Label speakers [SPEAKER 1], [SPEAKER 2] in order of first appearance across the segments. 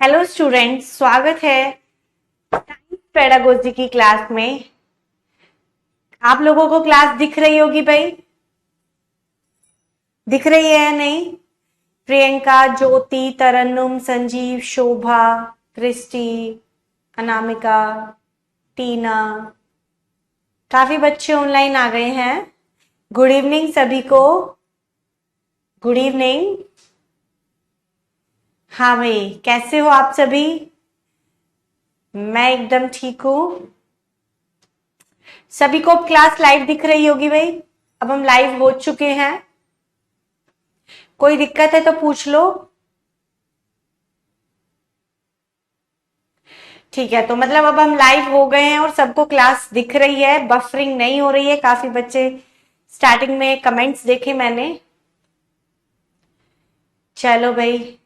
[SPEAKER 1] Hello students, स्वागत है pedagogy की क्लास में। आप लोगों को क्लास दिख रही होगी भाई, दिख रही है या नहीं? प्रियंका, ज्योति, तरन्नुम, संजीव, शोभा, क्रिस्टी, अनामिका, टीना, काफी बच्चे ऑनलाइन आ गए हैं। गुड इवनिंग सभी को। Good evening. हाँ भाई, कैसे हो आप सभी? मैं एकदम ठीक हूं। सभी को क्लास लाइव दिख रही होगी भाई। अब हम लाइव हो चुके हैं। कोई दिक्कत है तो पूछ लो। ठीक है, तो मतलब अब हम लाइव हो गए हैं और सबको क्लास दिख रही है, बफरिंग नहीं हो रही है। काफी बच्चे स्टार्टिंग में कमेंट्स देखे मैंने। चलो भाई,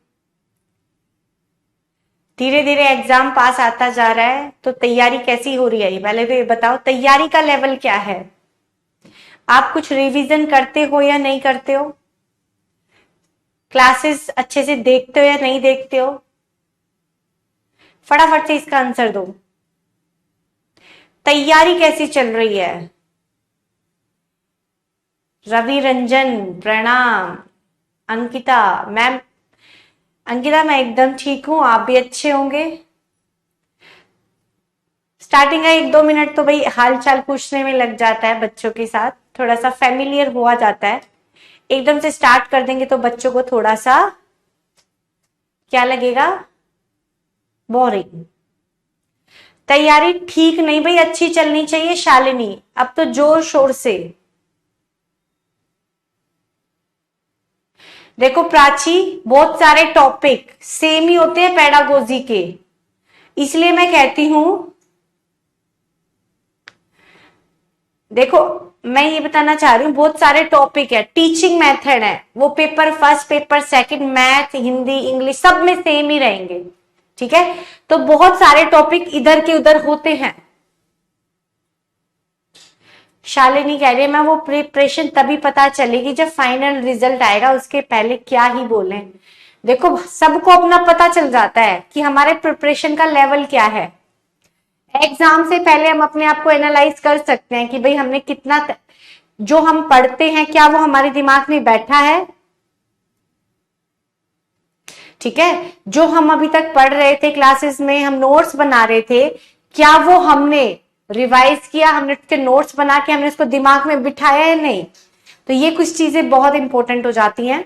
[SPEAKER 1] धीरे धीरे एग्जाम पास आता जा रहा है, तो तैयारी कैसी हो रही है ये पहले तो ये बताओ। तैयारी का लेवल क्या है? आप कुछ रिवीजन करते हो या नहीं करते हो? क्लासेस अच्छे से देखते हो या नहीं देखते हो? फटाफट से इसका आंसर दो। तैयारी कैसी चल रही है? रवि रंजन, प्रणाम। अंकिता मैम, अंकिता मैं एकदम ठीक हूं, आप भी अच्छे होंगे। स्टार्टिंग का 1-2 मिनट तो भाई हाल चाल पूछने में लग जाता है, बच्चों के साथ थोड़ा सा फेमिलियर हुआ जाता है। एकदम से स्टार्ट कर देंगे तो बच्चों को थोड़ा सा क्या लगेगा, बोरिंग। तैयारी ठीक नहीं भाई, अच्छी चलनी चाहिए। शालिनी अब तो जोर शोर से देखो। प्राची, बहुत सारे टॉपिक सेम ही होते हैं पेडागोजी के, इसलिए मैं कहती हूं। देखो, मैं ये बताना चाह रही हूँ, बहुत सारे टॉपिक है, टीचिंग मेथड है, वो paper first, paper second, math, Hindi, English सब में सेम ही रहेंगे। ठीक है, तो बहुत सारे टॉपिक इधर के उधर होते हैं। शालिनी कह रही है मैं वो प्रिपरेशन तभी पता चलेगी जब फाइनल रिजल्ट आएगा, उसके पहले क्या ही बोलें। देखो, सबको अपना पता चल जाता है कि हमारे प्रिपरेशन का लेवल क्या है। एग्जाम से पहले हम अपने आप को एनालाइज कर सकते हैं कि भाई हमने कितना, जो हम पढ़ते हैं क्या वो हमारे दिमाग में बैठा है। ठीक है, जो हम अभी तक पढ़ रहे थे क्लासेस में, हम नोट्स बना रहे थे, क्या वो हमने रिवाइज किया, हमने उसके नोट्स बना के हमने उसको दिमाग में बिठाया या नहीं। तो ये कुछ चीजें बहुत इंपॉर्टेंट हो जाती हैं।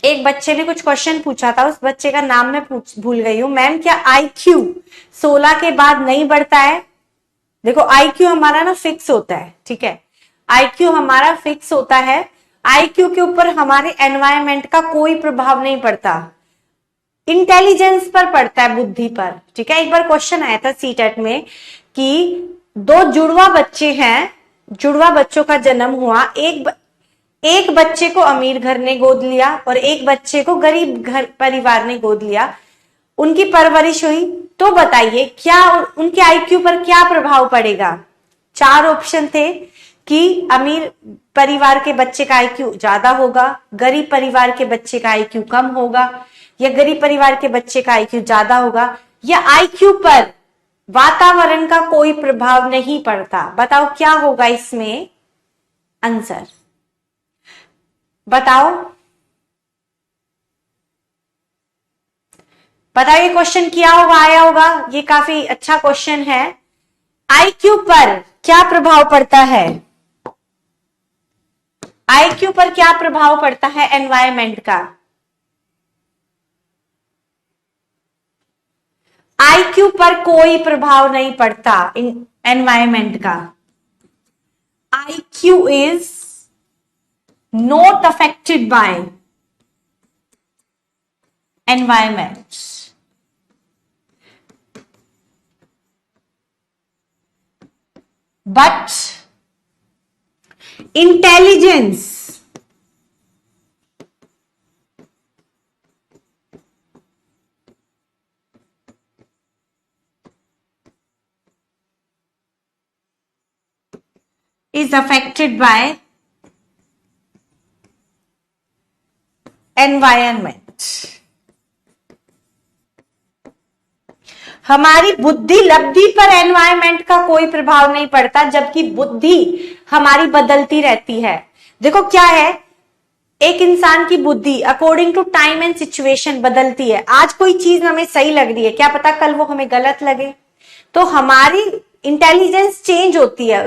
[SPEAKER 1] एक बच्चे ने कुछ क्वेश्चन पूछा था, उस बच्चे का नाम मैं भूल गई हूं। मैम क्या आईक्यू 16 के बाद नहीं बढ़ता है? देखो, आईक्यू हमारा ना फिक्स होता है। ठीक है, आईक्यू हमारा फिक्स होता है। आईक्यू के ऊपर हमारे एनवायरमेंट का कोई प्रभाव नहीं पड़ता, इंटेलिजेंस पर पड़ता है, बुद्धि पर। ठीक है, एक बार क्वेश्चन आया था सीटेट में कि दो जुड़वा बच्चे हैं, जुड़वा बच्चों का जन्म हुआ, एक बच्चे को अमीर घर ने गोद लिया और एक बच्चे को गरीब घर परिवार ने गोद लिया, उनकी परवरिश हुई, तो बताइए क्या उनके आईक्यू पर क्या प्रभाव पड़ेगा? 4 ऑप्शन थे कि अमीर परिवार के बच्चे का आईक्यू ज्यादा होगा, गरीब परिवार के बच्चे का आईक्यू कम होगा, या गरीब परिवार के बच्चे का आईक्यू ज्यादा होगा, या आईक्यू पर वातावरण का कोई प्रभाव नहीं पड़ता। बताओ क्या होगा इसमें आंसर, बताओ बताओ। ये क्वेश्चन किया होगा, आया होगा, ये काफी अच्छा क्वेश्चन है। आईक्यू पर क्या प्रभाव पड़ता है? आईक्यू पर क्या प्रभाव पड़ता है एनवायरमेंट का? आईक्यू पर कोई प्रभाव नहीं पड़ता एनवायरमेंट का। IQ is not affected by environment. But intelligence is affected by environment. हमारी बुद्धि लब्धि पर एनवायरमेंट का कोई प्रभाव नहीं पड़ता, जबकि बुद्धि हमारी बदलती रहती है। देखो क्या है, एक इंसान की बुद्धि according to time and situation बदलती है। आज कोई चीज हमें सही लग रही है, क्या पता कल वो हमें गलत लगे। तो हमारी इंटेलिजेंस चेंज होती है,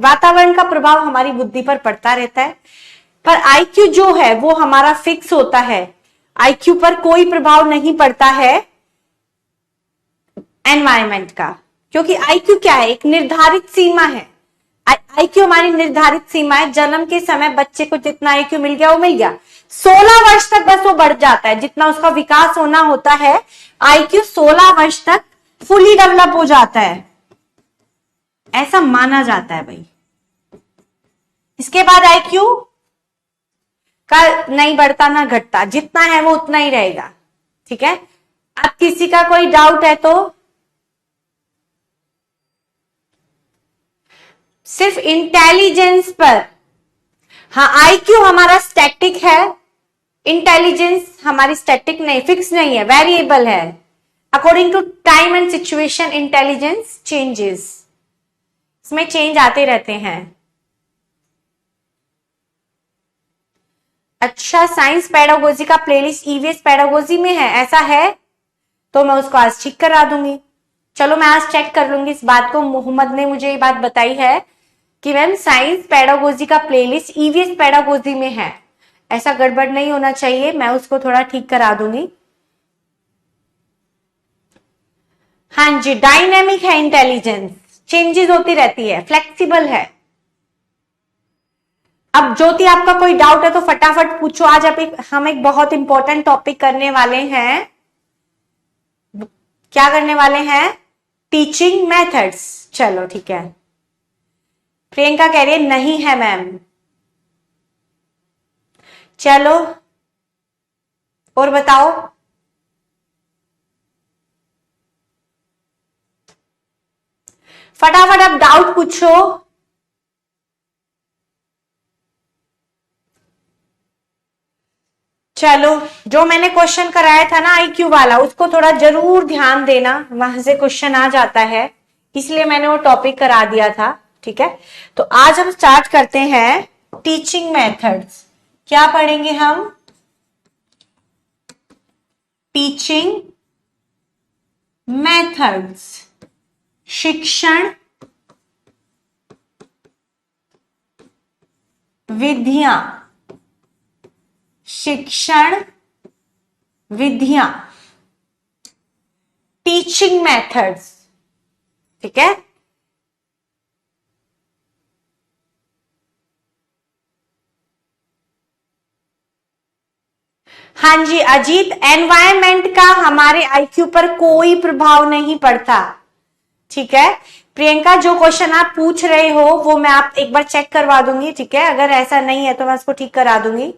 [SPEAKER 1] वातावरण का प्रभाव हमारी बुद्धि पर पड़ता रहता है। पर आईक्यू जो है वो हमारा फिक्स होता है, आईक्यू पर कोई प्रभाव नहीं पड़ता है एनवायरमेंट का, क्योंकि आईक्यू क्या है, एक निर्धारित सीमा है। आईक्यू हमारी निर्धारित सीमा है। जन्म के समय बच्चे को जितना आईक्यू मिल गया वो मिल गया, 16 वर्ष तक बस वो बढ़ जाता है, जितना उसका विकास होना होता है। आईक्यू 16 वर्ष तक फुली डेवलप हो जाता है, ऐसा माना जाता है भाई। इसके बाद आईक्यू का नहीं बढ़ता ना घटता, जितना है वो उतना ही रहेगा। ठीक है, अब किसी का कोई डाउट है तो सिर्फ इंटेलिजेंस पर, हाँ आईक्यू हमारा स्टैटिक है, इंटेलिजेंस हमारी स्टैटिक नहीं, फिक्स नहीं है, वेरिएबल है। According to time and situation intelligence changes, इसमें चेंज आते रहते हैं। अच्छा, साइंस पेडागोजी का प्लेलिस्ट ईवीएस पेडागोजी में है, ऐसा है तो मैं उसको आज ठीक करा दूंगी। चलो मैं आज चेक कर लूंगी इस बात को। मोहम्मद ने मुझे ये बात बताई है कि मैम साइंस पेडागोजी का प्लेलिस्ट ईवीएस पेडागोजी में है, ऐसा गड़बड़ नहीं होना चाहिए, मैं उसको थोड़ा ठीक करा दूंगी। हाँ जी, डायनेमिक है इंटेलिजेंस, चेंजेस होती रहती है, फ्लेक्सिबल है। अब ज्योति आपका कोई डाउट है तो फटाफट पूछो। आज हम एक बहुत इंपॉर्टेंट टॉपिक करने वाले हैं। क्या करने वाले हैं? Teaching methods. चलो ठीक है। प्रियंका कह रही है नहीं है मैम। चलो और बताओ। फटाफट अब डाउट पूछो। चलो, जो मैंने क्वेश्चन कराया था ना आईक्यू वाला, उसको थोड़ा जरूर ध्यान देना, वहां से क्वेश्चन आ जाता है, इसलिए मैंने वो टॉपिक करा दिया था। ठीक है, तो आज हम स्टार्ट करते हैं टीचिंग मेथड्स। क्या पढ़ेंगे हम? टीचिंग मेथड्स, शिक्षण विधियां, शिक्षण विधियां, टीचिंग मेथड्स। ठीक है, हाँ जी अजीत, एनवायरमेंट का हमारे आईक्यू पर कोई प्रभाव नहीं पड़ता। ठीक है प्रियंका, जो क्वेश्चन आप पूछ रहे हो वो मैं आप एक बार चेक करवा दूंगी। ठीक है, अगर ऐसा नहीं है तो मैं उसको ठीक करा दूंगी।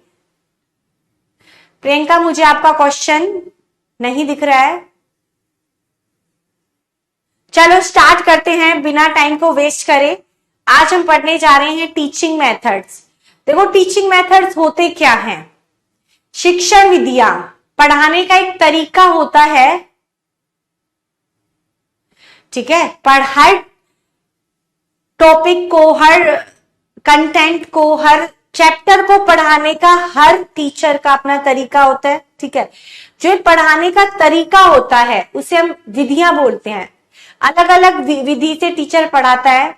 [SPEAKER 1] प्रियंका, मुझे आपका क्वेश्चन नहीं दिख रहा है। चलो स्टार्ट करते हैं बिना टाइम को वेस्ट करे। आज हम पढ़ने जा रहे हैं टीचिंग मेथड्स। देखो टीचिंग मेथड्स होते क्या हैं? शिक्षण विधियां, पढ़ाने का एक तरीका होता है। ठीक है, हर टॉपिक को, हर कंटेंट को, हर चैप्टर को पढ़ाने का हर टीचर का अपना तरीका होता है। ठीक है, जो पढ़ाने का तरीका होता है उसे हम विधियां बोलते हैं। अलग अलग विधि से टीचर पढ़ाता है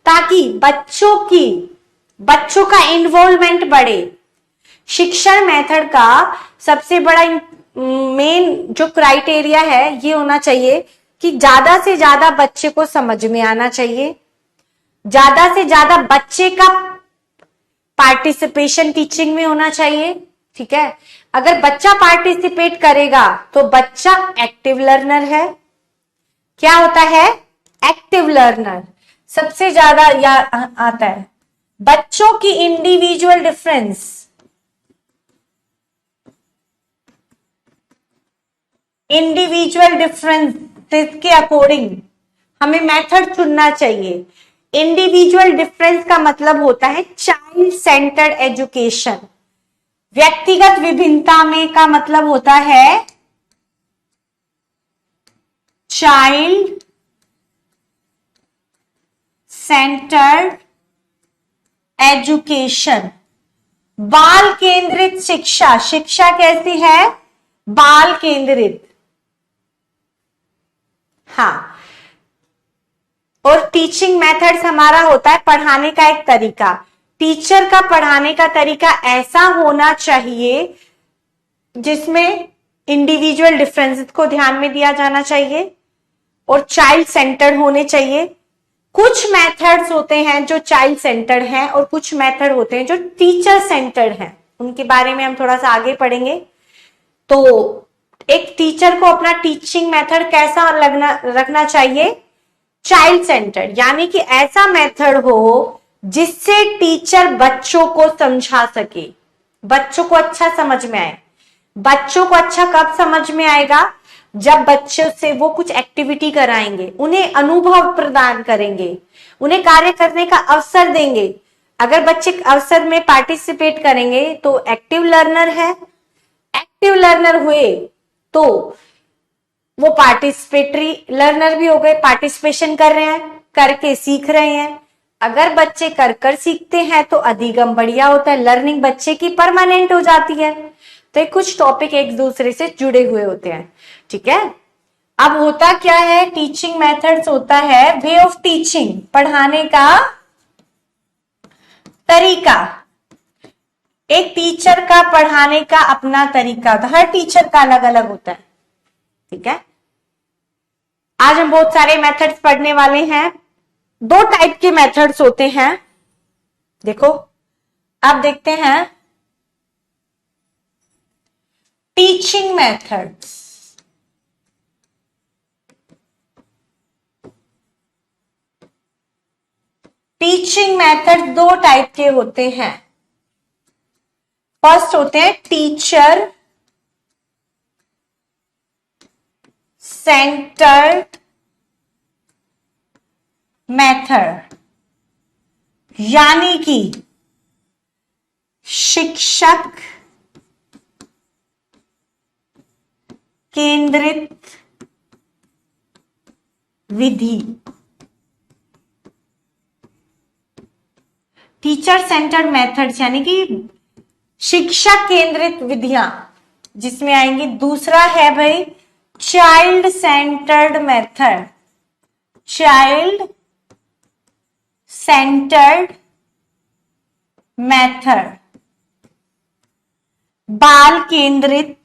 [SPEAKER 1] ताकि बच्चों का इन्वॉल्वमेंट बढ़े। शिक्षण मेथड का सबसे बड़ा मेन जो क्राइटेरिया है ये होना चाहिए कि ज्यादा से ज्यादा बच्चे को समझ में आना चाहिए, ज्यादा से ज्यादा बच्चे का पार्टिसिपेशन टीचिंग में होना चाहिए। ठीक है, अगर बच्चा पार्टिसिपेट करेगा तो बच्चा एक्टिव लर्नर है। क्या होता है? Active learner. सबसे ज्यादा आता है बच्चों की इंडिविजुअल डिफरेंस, के अकॉर्डिंग हमें मेथड चुनना चाहिए। इंडिविजुअल डिफरेंस का मतलब होता है चाइल्ड सेंटर्ड एजुकेशन। व्यक्तिगत विभिन्नता में का मतलब होता है चाइल्ड सेंटर्ड एजुकेशन, बाल केंद्रित शिक्षा। शिक्षा कैसी है? बाल केंद्रित। हाँ, और टीचिंग मेथड्स हमारा होता है पढ़ाने का एक तरीका। टीचर का पढ़ाने का तरीका ऐसा होना चाहिए जिसमें इंडिविजुअल डिफरेंसेस को ध्यान में दिया जाना चाहिए और चाइल्ड सेंटर्ड होने चाहिए। कुछ मेथड्स होते हैं जो चाइल्ड सेंटर्ड हैं और कुछ मेथड होते हैं जो टीचर सेंटर्ड हैं, उनके बारे में हम थोड़ा सा आगे पढ़ेंगे। तो एक टीचर को अपना टीचिंग मेथड कैसा रखना चाहिए? चाइल्ड सेंटर्ड, यानी कि ऐसा मेथड हो जिससे टीचर बच्चों को समझा सके, बच्चों को अच्छा समझ में आए। बच्चों को अच्छा कब समझ में आएगा? जब बच्चों से वो कुछ एक्टिविटी कराएंगे, उन्हें अनुभव प्रदान करेंगे, उन्हें कार्य करने का अवसर देंगे। अगर बच्चे अवसर में पार्टिसिपेट करेंगे तो एक्टिव लर्नर है। एक्टिव लर्नर हुए तो वो पार्टिसिपेटरी लर्नर भी हो गए, पार्टिसिपेशन कर रहे हैं, करके सीख रहे हैं। अगर बच्चे कर कर सीखते हैं तो अधिगम बढ़िया होता है, लर्निंग बच्चे की परमानेंट हो जाती है। तो कुछ टॉपिक एक दूसरे से जुड़े हुए होते हैं, ठीक है। अब होता क्या है? टीचिंग मेथड्स होता है वे ऑफ टीचिंग, पढ़ाने का तरीका। एक टीचर का पढ़ाने का अपना तरीका होता है, हर टीचर का अलग अलग होता है, ठीक है। आज हम बहुत सारे मेथड्स पढ़ने वाले हैं। दो टाइप के मेथड्स होते हैं, देखो अब देखते हैं टीचिंग मेथड्स। टीचिंग मेथड दो टाइप के होते हैं। फर्स्ट होते हैं टीचर सेंटर्ड मेथड, यानी कि शिक्षक केंद्रित विधि। टीचर सेंटर्ड मेथड्स यानी कि शिक्षक केंद्रित विधियां, जिसमें आएंगी। दूसरा है भाई child centred method, child centred method, बाल केंद्रित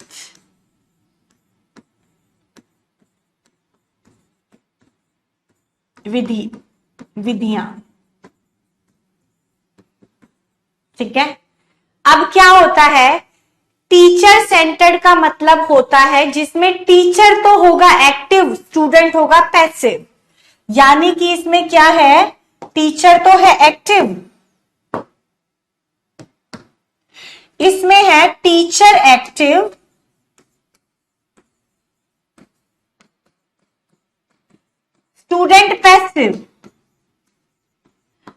[SPEAKER 1] विधियां, ठीक है। अब क्या होता है? टीचर सेंटर्ड का मतलब होता है जिसमें टीचर तो होगा एक्टिव, स्टूडेंट होगा पैसिव। यानी कि इसमें क्या है? टीचर तो है एक्टिव, इसमें है teacher active, student passive.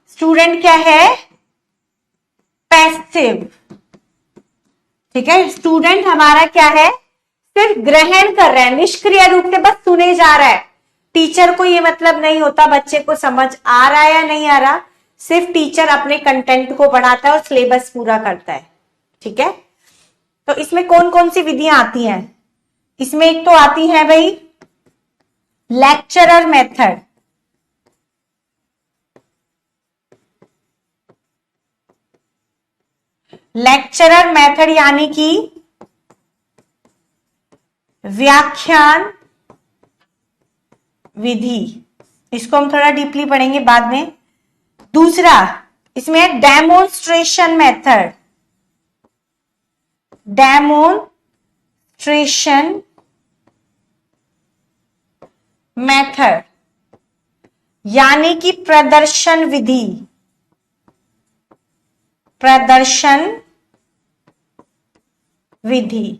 [SPEAKER 1] Student क्या है? पैसिव, ठीक है। स्टूडेंट हमारा क्या है? सिर्फ ग्रहण कर रहा है, निष्क्रिय रूप से बस सुने जा रहा है। टीचर को ये मतलब नहीं होता बच्चे को समझ आ रहा है या नहीं आ रहा, सिर्फ टीचर अपने कंटेंट को पढ़ाता है और सिलेबस पूरा करता है, ठीक है। तो इसमें कौन कौन सी विधियां आती हैं? इसमें एक तो आती है भाई लेक्चरर मेथड। लेक्चरर मेथड यानी कि व्याख्यान विधि, इसको हम थोड़ा डीपली पढ़ेंगे बाद में। दूसरा इसमें है डेमोन्स्ट्रेशन मेथड, डेमोन्स्ट्रेशन मेथड यानी कि प्रदर्शन विधि, प्रदर्शन विधि,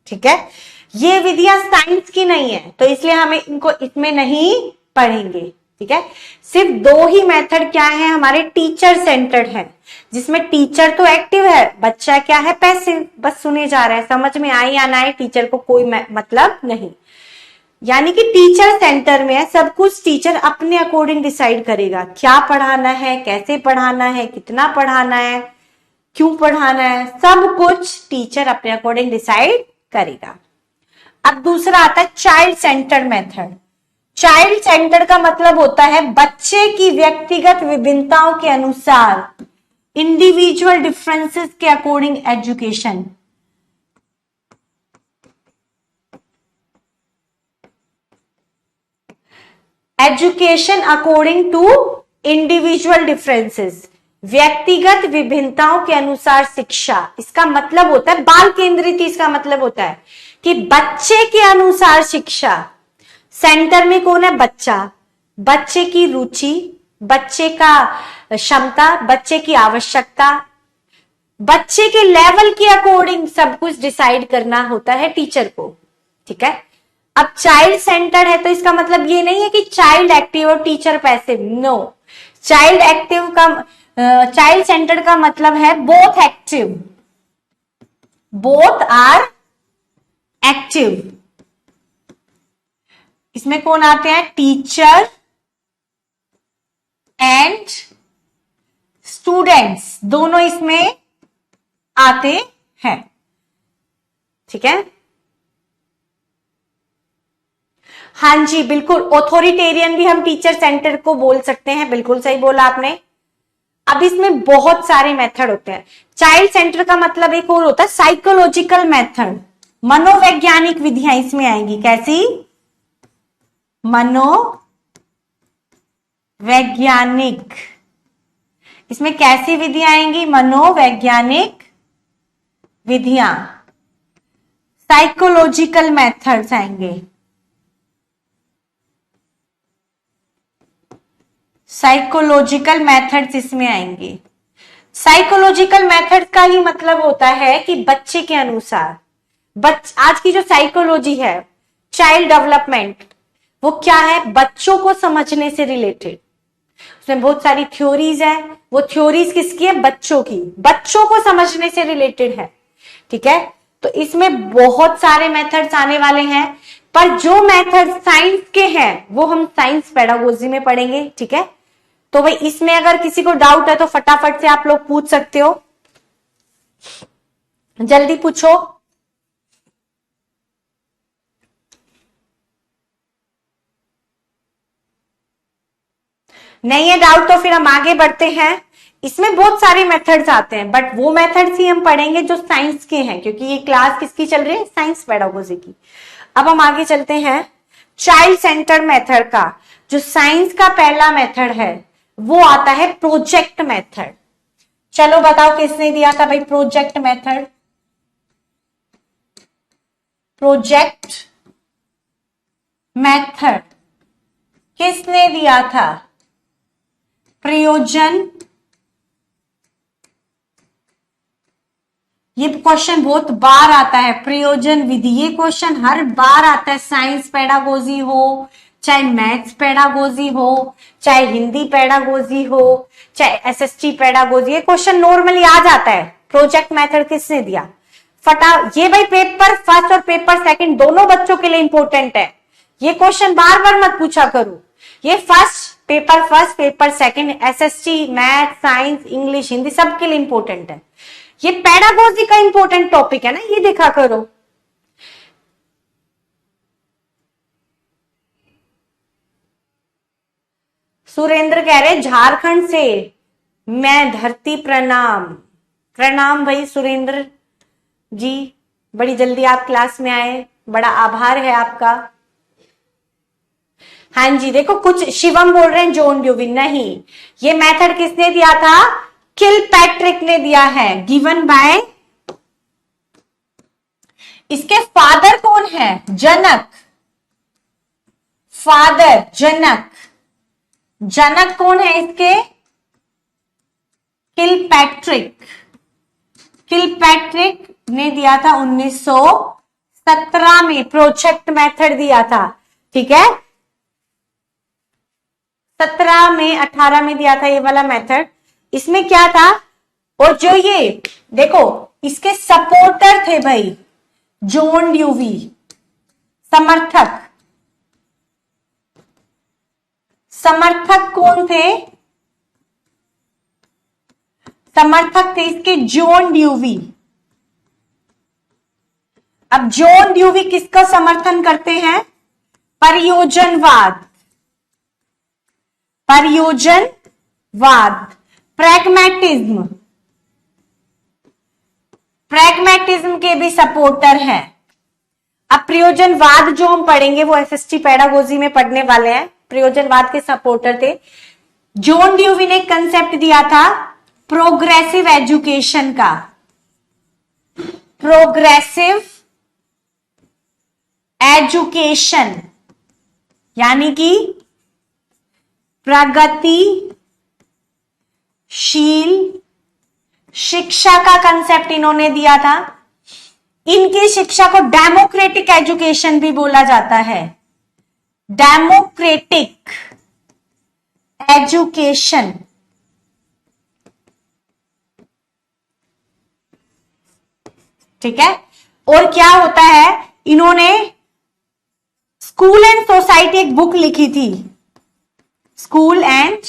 [SPEAKER 1] ठीक है। ये विधियां साइंस की नहीं है तो इसलिए हमें इनको इसमें नहीं पढ़ेंगे, ठीक है। सिर्फ दो ही मेथड क्या है हमारे? टीचर सेंटर्ड है, जिसमें टीचर तो एक्टिव है, बच्चा क्या है? पैसिव, बस सुने जा रहा है, समझ में आए या ना आए टीचर को कोई मतलब नहीं। यानी कि टीचर सेंटर में है, सब कुछ टीचर अपने अकॉर्डिंग डिसाइड करेगा, क्या पढ़ाना है, कैसे पढ़ाना है, कितना पढ़ाना है, क्यों पढ़ाना है, सब कुछ टीचर अपने अकॉर्डिंग डिसाइड करेगा। अब दूसरा आता है child centred method. Child centre का मतलब होता है बच्चे की व्यक्तिगत विभिन्नताओं के अनुसार, इंडिविजुअल डिफरेंसेस के according education. Education according to individual differences, व्यक्तिगत विभिन्नताओं के अनुसार शिक्षा। इसका मतलब होता है बाल केंद्रित, इसका मतलब होता है कि बच्चे के अनुसार शिक्षा। सेंटर में कौन है? बच्चा, बच्चे की रुचि, बच्चे का क्षमता, बच्चे की आवश्यकता, बच्चे के लेवल के अकॉर्डिंग सब कुछ डिसाइड करना होता है टीचर को। ठीक है। अब चाइल्ड सेंटर है तो इसका मतलब ये नहीं है कि चाइल्ड एक्टिव और teacher passive, no. Child active का चाइल्ड सेंटर का मतलब है both active, both are active. इसमें कौन आते हैं? टीचर एंड स्टूडेंट्स, दोनों इसमें आते हैं। ठीक है। हाँ जी बिल्कुल, ऑथोरिटेरियन भी हम टीचर सेंटर को बोल सकते हैं, बिल्कुल सही बोला आपने। अब इसमें बहुत सारे मेथड होते हैं। चाइल्ड सेंटर का मतलब एक और होता है साइकोलॉजिकल मेथड, मनोवैज्ञानिक विधियां इसमें आएंगी। कैसी? मनोवैज्ञानिक। इसमें कैसी विधियां आएंगी? मनोवैज्ञानिक विधियां, साइकोलॉजिकल मेथड्स आएंगे। साइकोलॉजिकल मेथड्स इसमें आएंगे। साइकोलॉजिकल मेथड का ही मतलब होता है कि बच्चे के अनुसार, आज की जो साइकोलॉजी है, चाइल्ड डेवलपमेंट, वो क्या है? बच्चों को समझने से रिलेटेड। उसमें बहुत सारी थ्योरीज है। वो थ्योरीज किसकी है? बच्चों की, बच्चों को समझने से रिलेटेड है। ठीक है। तो इसमें बहुत सारे मेथड्स आने वाले हैं, पर जो मेथड साइंस के हैं वो हम साइंस पेडागोजी में पढ़ेंगे। ठीक है। तो भाई इसमें अगर किसी को डाउट है तो फटाफट से आप लोग पूछ सकते हो, जल्दी पूछो। नहीं है डाउट तो फिर हम आगे बढ़ते हैं। इसमें बहुत सारे मेथड्स आते हैं, बट वो मेथड्स ही हम पढ़ेंगे जो साइंस के हैं, क्योंकि ये क्लास किसकी चल रही है? साइंस पेडागोजी की। अब हम आगे चलते हैं। चाइल्ड सेंटर मेथड का जो साइंस का पहला मेथड है वो आता है प्रोजेक्ट मेथड। चलो बताओ किसने दिया था भाई प्रोजेक्ट मेथड? प्रोजेक्ट मेथड किसने दिया था? प्रयोजन। ये क्वेश्चन बहुत बार आता है, प्रयोजन विधि। ये क्वेश्चन हर बार आता है, साइंस पेडागोजी हो, चाहे मैथ्स पेडागोजी हो, चाहे हिंदी पेडागोजी हो, चाहे एसएसटी पेडागोजी, ये क्वेश्चन नॉर्मली आ जाता है। प्रोजेक्ट मेथड किसने दिया? ये भाई पेपर फर्स्ट और पेपर सेकंड दोनों बच्चों के लिए इंपॉर्टेंट है। ये क्वेश्चन बार बार मत पूछा करो। ये first, paper second, SST, math, science, English, Hindi सबके लिए इंपॉर्टेंट है। ये पेडागोजी का इंपॉर्टेंट टॉपिक है ना, ये देखा करो। सुरेंद्र कह रहे झारखंड से, मैं धरती प्रणाम। प्रणाम भाई सुरेंद्र जी, बड़ी जल्दी आप क्लास में आए, बड़ा आभार है आपका। हाँ जी देखो, कुछ शिवम बोल रहे हैं जॉन ड्यूवी, नहीं, ये मेथड किसने दिया था? किलपैट्रिक ने दिया है, गिवन बाय। इसके फादर कौन है? जनक। फादर जनक। जनक कौन है इसके? किलपैट्रिक। किलपैट्रिक ने दिया था 1917 में, प्रोजेक्ट मेथड दिया था। ठीक है, 17 में 18 में दिया था ये वाला मेथड। इसमें क्या था? और जो ये देखो इसके सपोर्टर थे भाई जॉन ड्यूवी, समर्थक। समर्थक कौन थे? समर्थक थे इसके जॉन ड्यूवी। अब जॉन ड्यूवी किसका समर्थन करते हैं? परियोजनवाद, परियोजनवाद, प्रैग्मैटिज्म, प्रैग्मैटिज्म के भी सपोर्टर हैं। अब प्रयोजनवाद जो हम पढ़ेंगे वो एसएसटी पेडागोजी में पढ़ने वाले हैं। प्रयोजनवाद के सपोर्टर थे। जॉन ड्यूवी ने कंसेप्ट दिया था प्रोग्रेसिव एजुकेशन का, प्रोग्रेसिव एजुकेशन यानी कि प्रगतिशील शिक्षा का कंसेप्ट इन्होंने दिया था। इनकी शिक्षा को डेमोक्रेटिक एजुकेशन भी बोला जाता है, डेमोक्रेटिक एजुकेशन। ठीक है। और क्या होता है, इन्होंने स्कूल एंड सोसाइटी एक बुक लिखी थी, स्कूल एंड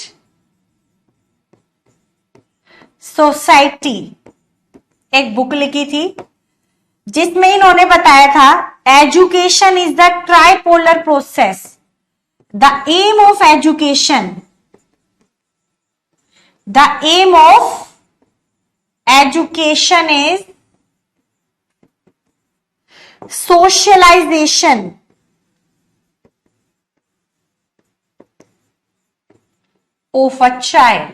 [SPEAKER 1] सोसाइटी एक बुक लिखी थी जिसमें इन्होंने बताया था education is the tripolar process, the aim of education, the aim of education is socialisation of a child.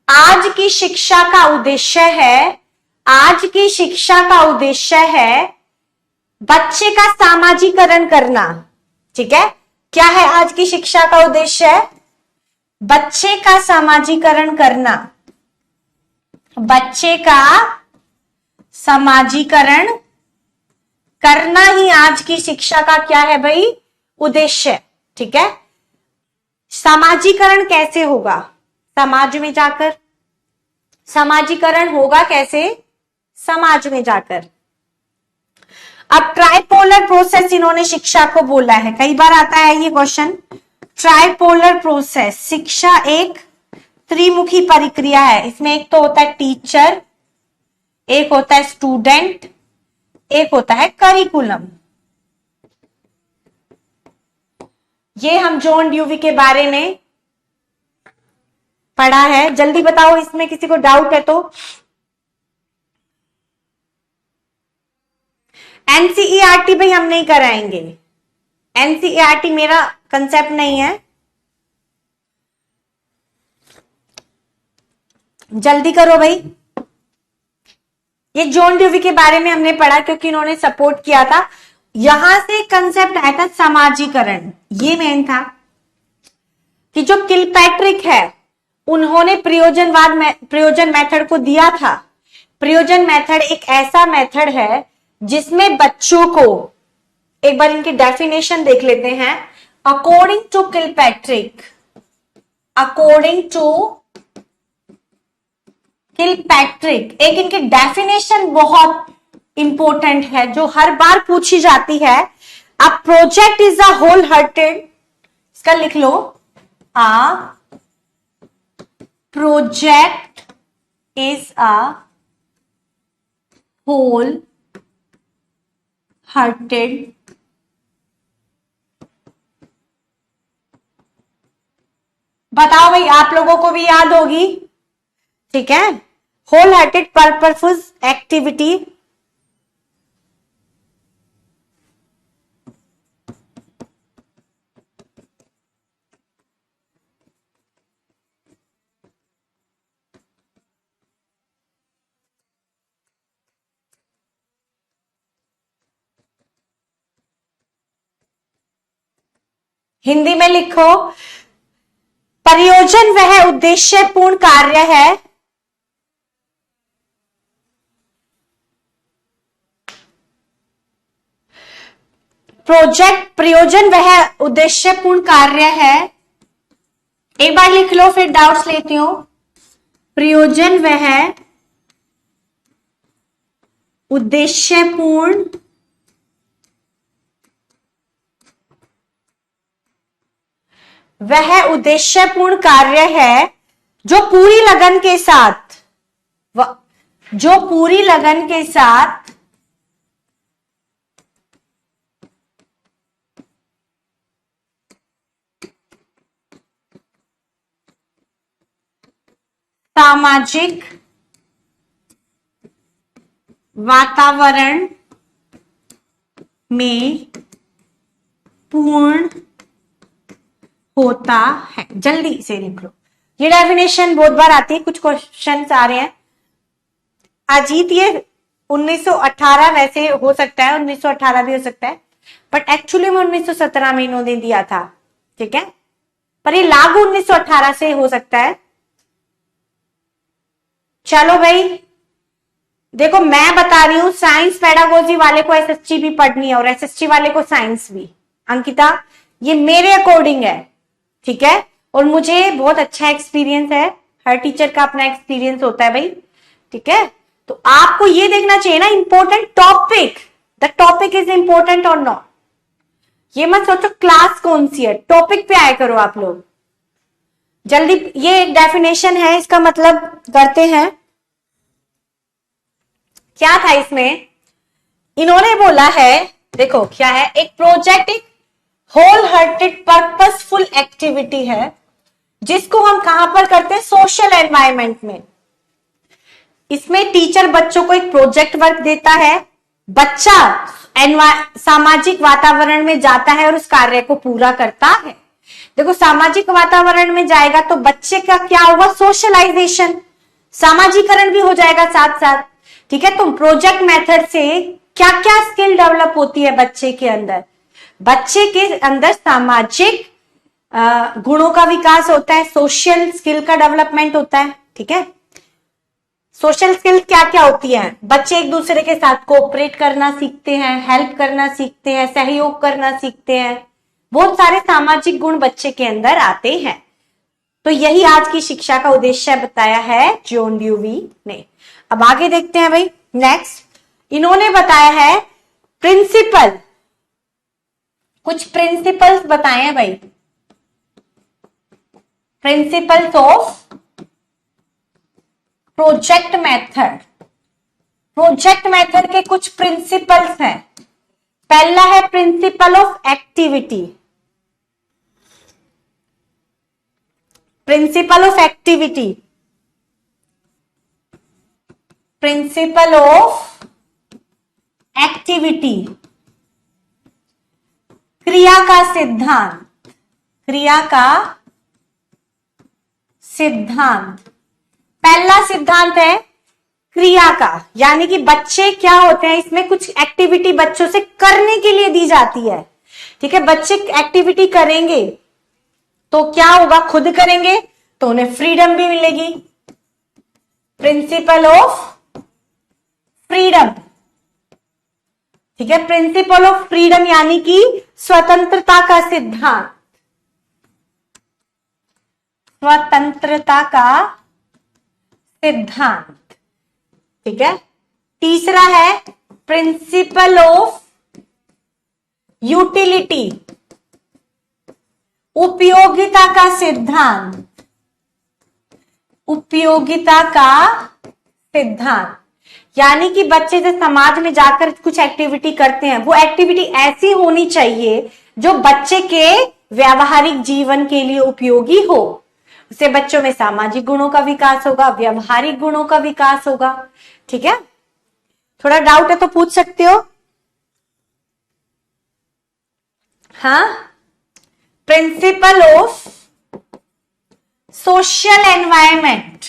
[SPEAKER 1] आज की शिक्षा का उद्देश्य है, आज की शिक्षा का उद्देश्य है बच्चे का सामाजिकरण करना। ठीक है, क्या है आज की शिक्षा का उद्देश्य? बच्चे का सामाजिकरण करना, बच्चे का समाजीकरण करना ही आज की शिक्षा का क्या है भाई? उद्देश्य। ठीक है, समाजीकरण कैसे होगा? समाज में जाकर। समाजीकरण होगा कैसे? समाज में जाकर। अब ट्राइपोलर प्रोसेस इन्होंने शिक्षा को बोला है, कई बार आता है ये क्वेश्चन। ट्राइपोलर प्रोसेस, शिक्षा एक त्रिमुखी प्रक्रिया है। इसमें एक तो होता है टीचर, एक होता है स्टूडेंट, एक होता है करिकुलम। ये हम जॉन ड्यूवी के बारे में पढ़ा है। जल्दी बताओ, इसमें किसी को डाउट है तो। एनसीईआरटी भाई हम नहीं कराएंगे, एनसीईआरटी मेरा कंसेप्ट नहीं है। जल्दी करो भाई। ये जॉन ड्यूवी के बारे में हमने पढ़ा क्योंकि इन्होंने सपोर्ट किया था। यहां से कंसेप्ट आया था समाजीकरण। ये मेन था कि जो किलपैट्रिक है उन्होंने प्रयोजन मेथड को दिया था। प्रयोजन मेथड एक ऐसा मेथड है जिसमें बच्चों को, एक बार इनकी डेफिनेशन देख लेते हैं। According to Kilpatrick, according to Kilpatrick, एक इनकी डेफिनेशन बहुत इंपॉर्टेंट है जो हर बार पूछी जाती है। A project is a whole hearted, इसका लिख लो, a project is a whole hearted बताओ भाई, आप लोगों को भी याद होगी। ठीक है, whole hearted purposeful activity. Hindi में लिखो, परियोजन वह उद्देश्यपूर्ण कार्य है प्रयोजन वह उद्देश्यपूर्ण कार्य है। एक बार लिख लो फिर डाउट्स लेती हूं। प्रयोजन वह उद्देश्यपूर्ण वह उद्देश्यपूर्ण कार्य है जो पूरी लगन के साथ जो पूरी लगन के साथ सामाजिक वातावरण में पूर्ण होता है। जल्दी से लिख लो, ये डेफिनेशन बहुत बार आती है, कुछ क्वेश्चन आ रहे हैं। अजीत ये 1918 वैसे हो सकता है, 1918 भी हो सकता है, बट एक्चुअली में 1917 में इन्होंने दिया था, ठीक है, पर ये लागू 1918 से हो सकता है। चलो भाई देखो, मैं बता रही हूं साइंस पेडागोजी वाले को एसएसटी भी पढ़नी है और एसएसटी वाले को साइंस भी। अंकिता ये मेरे अकॉर्डिंग है, ठीक है, और मुझे बहुत अच्छा एक्सपीरियंस है, हर टीचर का अपना एक्सपीरियंस होता है भाई, ठीक है। तो आपको ये देखना चाहिए ना important topic, the topic is important और नॉट। ये मत सोचो क्लास कौन सी है, टॉपिक पे आया करो आप लोग जल्दी। ये एक डेफिनेशन है, इसका मतलब करते हैं क्या था इसमें। इन्होंने बोला है, देखो क्या है, एक प्रोजेक्ट एक होल हार्टेड पर्पसफुल एक्टिविटी है जिसको हम कहां पर करते हैं, सोशल एनवायरनमेंट में। इसमें टीचर बच्चों को एक प्रोजेक्ट वर्क देता है, बच्चा सामाजिक वातावरण में जाता है और उस कार्य को पूरा करता है। देखो सामाजिक वातावरण में जाएगा तो बच्चे का क्या होगा, सोशलाइजेशन, सामाजिकरण भी हो जाएगा साथ साथ, ठीक है। तो प्रोजेक्ट मेथड से क्या क्या स्किल डेवलप होती है बच्चे के अंदर, बच्चे के अंदर सामाजिक गुणों का विकास होता है, सोशल स्किल का डेवलपमेंट होता है, ठीक है। सोशल स्किल क्या क्या होती है, बच्चे एक दूसरे के साथ कोऑपरेट करना सीखते हैं, हेल्प करना सीखते हैं, सहयोग करना सीखते हैं, बहुत सारे सामाजिक गुण बच्चे के अंदर आते हैं। तो यही आज की शिक्षा का उद्देश्य बताया है जॉन ड्यूवी ने। अब आगे देखते हैं भाई, नेक्स्ट इन्होंने बताया है प्रिंसिपल, कुछ प्रिंसिपल्स बताए हैं भाई, principles of project method. Project method के कुछ प्रिंसिपल्स हैं। पहला है principle of activity, principle of activity, principle of activity, क्रिया का सिद्धांत, क्रिया का सिद्धांत। पहला सिद्धांत है क्रिया का, यानी कि बच्चे क्या होते हैं, इसमें कुछ एक्टिविटी बच्चों से करने के लिए दी जाती है, ठीक है। बच्चे एक्टिविटी करेंगे तो क्या होगा, खुद करेंगे तो उन्हें फ्रीडम भी मिलेगी, प्रिंसिपल ऑफ फ्रीडम, ठीक है। प्रिंसिपल ऑफ फ्रीडम यानी कि स्वतंत्रता का सिद्धांत, स्वतंत्रता का सिद्धांत, ठीक है। तीसरा है प्रिंसिपल ऑफ यूटिलिटी, उपयोगिता का सिद्धांत, उपयोगिता का सिद्धांत, यानी कि बच्चे जब समाज में जाकर कुछ एक्टिविटी करते हैं, वो एक्टिविटी ऐसी होनी चाहिए जो बच्चे के व्यावहारिक जीवन के लिए उपयोगी हो। उससे बच्चों में सामाजिक गुणों का विकास होगा, व्यवहारिक गुणों का विकास होगा, ठीक है। थोड़ा डाउट है तो पूछ सकते हो। हाँ, principle of social environment,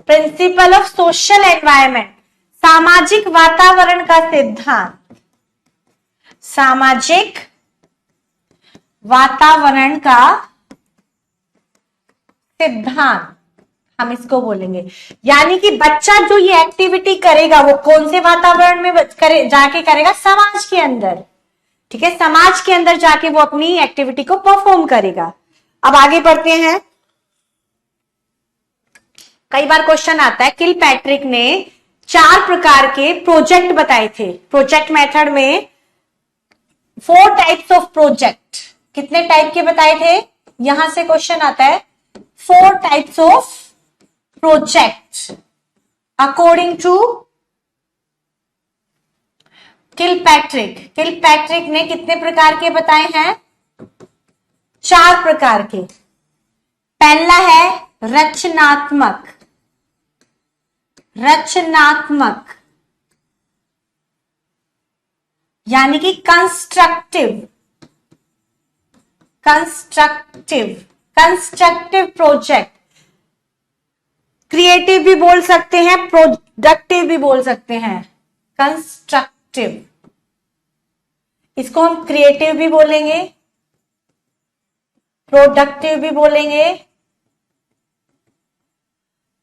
[SPEAKER 1] principle of social environment, सामाजिक वातावरण का सिद्धांत, सामाजिक वातावरण का सिद्धांत हम इसको बोलेंगे। यानी कि बच्चा जो ये एक्टिविटी करेगा वो कौन से वातावरण में जाके करेगा, समाज के अंदर, ठीक है। समाज के अंदर जाके वो अपनी एक्टिविटी को परफॉर्म करेगा। अब आगे बढ़ते हैं। कई बार क्वेश्चन आता है, किलपैट्रिक ने 4 प्रकार के प्रोजेक्ट बताए थे। प्रोजेक्ट मेथड में 4 टाइप्स ऑफ प्रोजेक्ट, कितने टाइप के बताए थे, यहां से क्वेश्चन आता है 4 types of project according to Kilpatrick. Kilpatrick ने कितने प्रकार के बताए हैं, 4 प्रकार के। पहला है रचनात्मक, रचनात्मक यानी कि constructive, constructive, constructive project. Creative भी बोल सकते हैं, प्रोडक्टिव भी बोल सकते हैं। कंस्ट्रक्टिव, इसको हम क्रिएटिव भी बोलेंगे, प्रोडक्टिव भी बोलेंगे।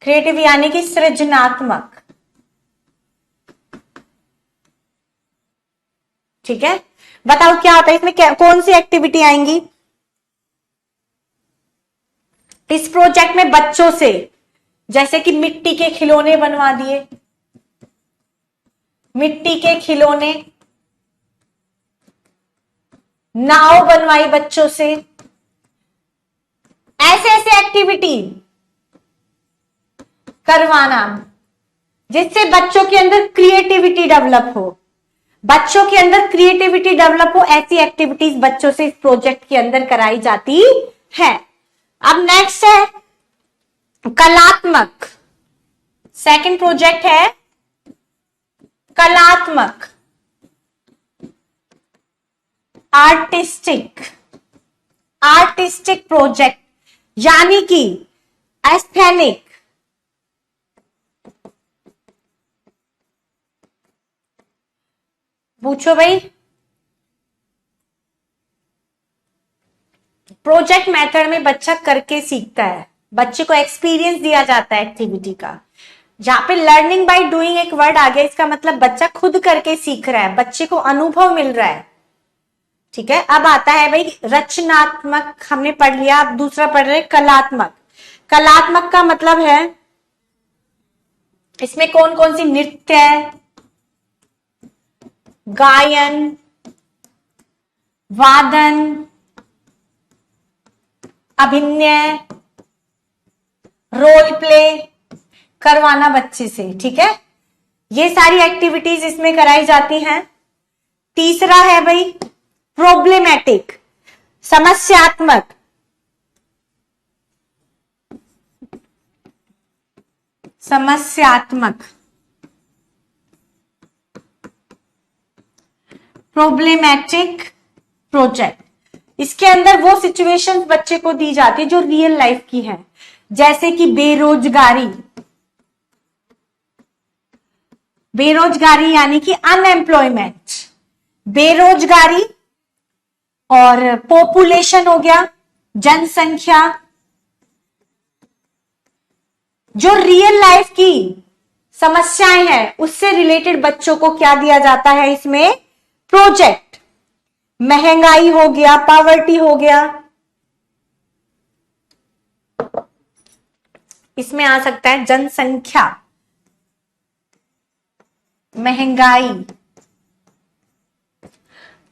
[SPEAKER 1] क्रिएटिव यानी कि सृजनात्मक, ठीक है। बताओ क्या होता है इसमें, कौन सी एक्टिविटी आएंगी इस प्रोजेक्ट में बच्चों से, जैसे कि मिट्टी के खिलौने बनवा दिए, मिट्टी के खिलौने, नाव बनवाई बच्चों से, ऐसे ऐसे एक्टिविटी करवाना जिससे बच्चों के अंदर क्रिएटिविटी डेवलप हो, बच्चों के अंदर क्रिएटिविटी डेवलप हो, ऐसी एक्टिविटीज बच्चों से इस प्रोजेक्ट के अंदर कराई जाती है। अब नेक्स्ट है कलात्मक, सेकंड प्रोजेक्ट है कलात्मक, आर्टिस्टिक, आर्टिस्टिक प्रोजेक्ट यानी कि एस्थेनिक, पूछो भाई। प्रोजेक्ट मेथड में बच्चा करके सीखता है, बच्चे को एक्सपीरियंस दिया जाता है एक्टिविटी का। जहां पे लर्निंग बाय डूइंग एक वर्ड आ गया, इसका मतलब बच्चा खुद करके सीख रहा है, बच्चे को अनुभव मिल रहा है, ठीक है। अब आता है भाई रचनात्मक, हमने पढ़ लिया। अब दूसरा पढ़ रहे कलात्मक। कलात्मक का मतलब है इसमें कौन कौन सी नृत्य है, गायन, वादन, अभिनय, रोल प्ले करवाना बच्चे से, ठीक है। ये सारी एक्टिविटीज इसमें कराई जाती हैं। तीसरा है भाई प्रॉब्लमेटिक, समस्यात्मक, समस्यात्मक, प्रॉब्लमेटिक प्रोजेक्ट। इसके अंदर वो सिचुएशंस बच्चे को दी जाती है जो रियल लाइफ की है, जैसे कि बेरोजगारी, बेरोजगारी यानी कि अनएम्प्लॉयमेंट, बेरोजगारी, और पॉपुलेशन हो गया, जनसंख्या। जो रियल लाइफ की समस्याएं हैं उससे रिलेटेड बच्चों को क्या दिया जाता है इसमें, प्रोजेक्ट। महंगाई हो गया, पॉवर्टी हो गया, इसमें आ सकता है जनसंख्या, महंगाई,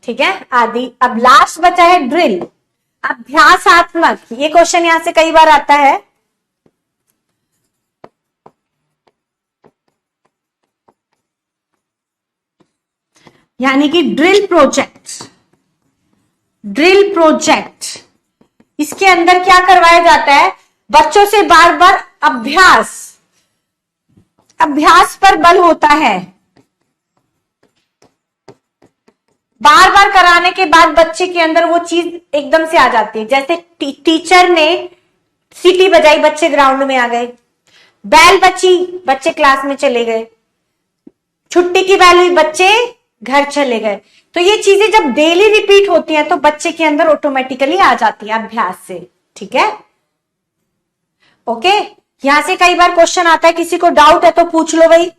[SPEAKER 1] ठीक है, आदि। अब लास्ट बचा है ड्रिल, अभ्यासात्मक। ये क्वेश्चन यहां से कई बार आता है। यानी कि ड्रिल प्रोजेक्ट, ड्रिल प्रोजेक्ट, इसके अंदर क्या करवाया जाता है, बच्चों से बार बार अभ्यास, अभ्यास पर बल होता है। बार बार कराने के बाद बच्चे के अंदर वो चीज एकदम से आ जाती है। जैसे टीचर ने सीटी बजाई, बच्चे ग्राउंड में आ गए, बैल बची, बच्चे क्लास में चले गए, छुट्टी की बैल हुई, बच्चे घर चले गए। तो ये चीजें जब डेली रिपीट होती हैं तो बच्चे के अंदर ऑटोमेटिकली आ जाती है अभ्यास से, ठीक है। ओके, यहां से कई बार क्वेश्चन आता है, किसी को डाउट है तो पूछ लो भाई,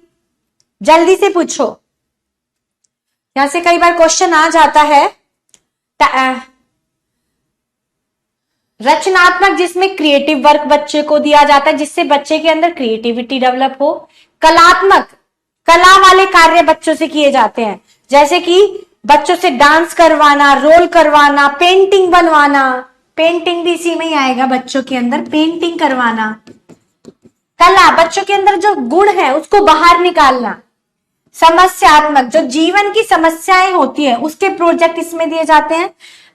[SPEAKER 1] जल्दी से पूछो। यहां से कई बार क्वेश्चन आ जाता है। रचनात्मक, जिसमें क्रिएटिव वर्क बच्चे को दिया जाता है जिससे बच्चे के अंदर क्रिएटिविटी डेवलप हो। कलात्मक, कला वाले कार्य बच्चों से किए जाते हैं, जैसे कि बच्चों से डांस करवाना, रोल करवाना, पेंटिंग बनवाना, पेंटिंग भी इसी में ही आएगा, बच्चों के अंदर पेंटिंग करवाना, कला, बच्चों के अंदर जो गुण है उसको बाहर निकालना, समस्यात्मक, जो जीवन की समस्याएं होती है उसके प्रोजेक्ट इसमें दिए जाते हैं,